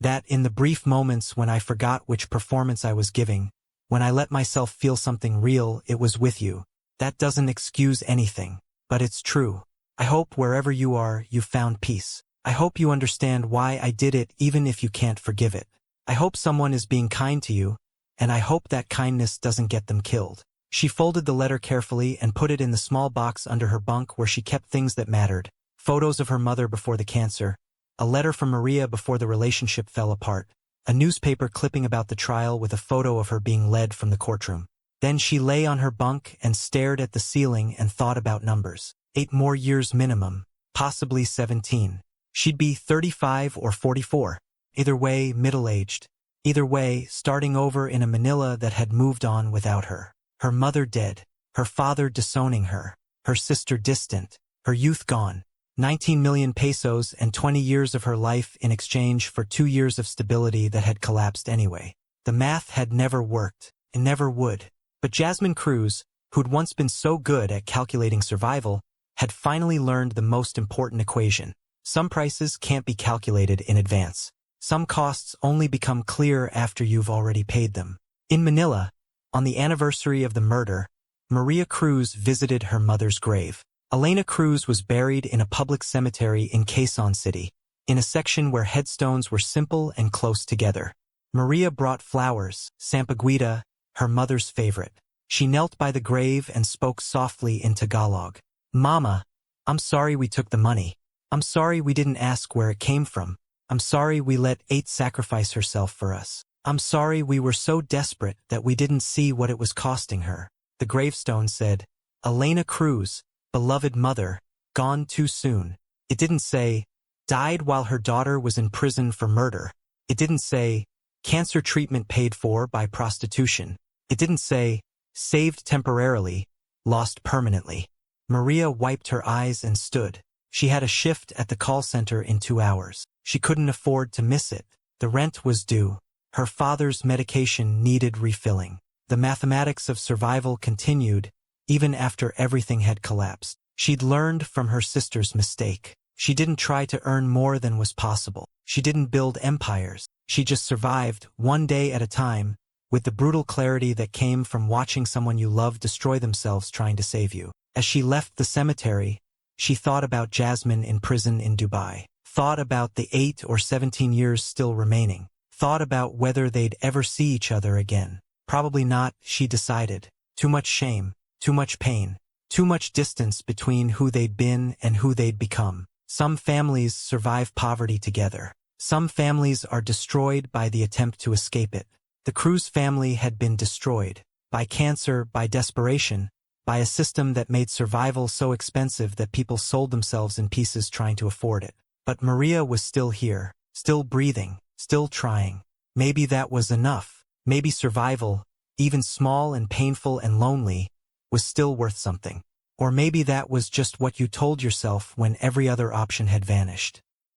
That in the brief moments when I forgot which performance I was giving, when I let myself feel something real, it was with you. That doesn't excuse anything, but it's true. I hope wherever you are, you found peace. I hope you understand why I did it even if you can't forgive it. I hope someone is being kind to you, and I hope that kindness doesn't get them killed. She folded the letter carefully and put it in the small box under her bunk where she kept things that mattered. Photos of her mother before the cancer, a letter from Maria before the relationship fell apart, a newspaper clipping about the trial with a photo of her being led from the courtroom. Then she lay on her bunk and stared at the ceiling and thought about numbers. 8 more years minimum, possibly 17. She'd be 35 or 44. Either way, middle-aged. Either way, starting over in a Manila that had moved on without her. Her mother dead, her father disowning her, her sister distant, her youth gone. 19 million pesos and 20 years of her life in exchange for 2 years of stability that had collapsed anyway. The math had never worked, and never would. But Jasmine Cruz, who'd once been so good at calculating survival, had finally learned the most important equation. Some prices can't be calculated in advance. Some costs only become clear after you've already paid them. In Manila, on the anniversary of the murder, Maria Cruz visited her mother's grave. Elena Cruz was buried in a public cemetery in Quezon City, in a section where headstones were simple and close together. Maria brought flowers, sampaguita, her mother's favorite. She knelt by the grave and spoke softly in Tagalog. "Mama, I'm sorry we took the money. I'm sorry we didn't ask where it came from. I'm sorry we let 8 sacrifice herself for us. I'm sorry we were so desperate that we didn't see what it was costing her." The gravestone said, "Elena Cruz, beloved mother, gone too soon." It didn't say, "died while her daughter was in prison for murder." It didn't say, "cancer treatment paid for by prostitution." It didn't say, "saved temporarily, lost permanently." Maria wiped her eyes and stood. She had a shift at the call center in 2 hours. She couldn't afford to miss it. The rent was due. Her father's medication needed refilling. The mathematics of survival continued, even after everything had collapsed. She'd learned from her sister's mistake. She didn't try to earn more than was possible. She didn't build empires. She just survived, one day at a time, with the brutal clarity that came from watching someone you love destroy themselves trying to save you. As she left the cemetery, she thought about Jasmine in prison in Dubai. Thought about the 8 or 17 years still remaining. thought about whether they'd ever see each other again. Probably not, she decided. Too much shame, too much pain, too much distance between who they'd been and who they'd become. Some families survive poverty together. Some families are destroyed by the attempt to escape it. The Cruz family had been destroyed. By cancer, by desperation, by a system that made survival so expensive that people sold themselves in pieces trying to afford it. But Maria was still here, still breathing, still trying. Maybe that was enough. Maybe survival, even small and painful and lonely, was still worth something. Or maybe that was just what you told yourself when every other option had vanished.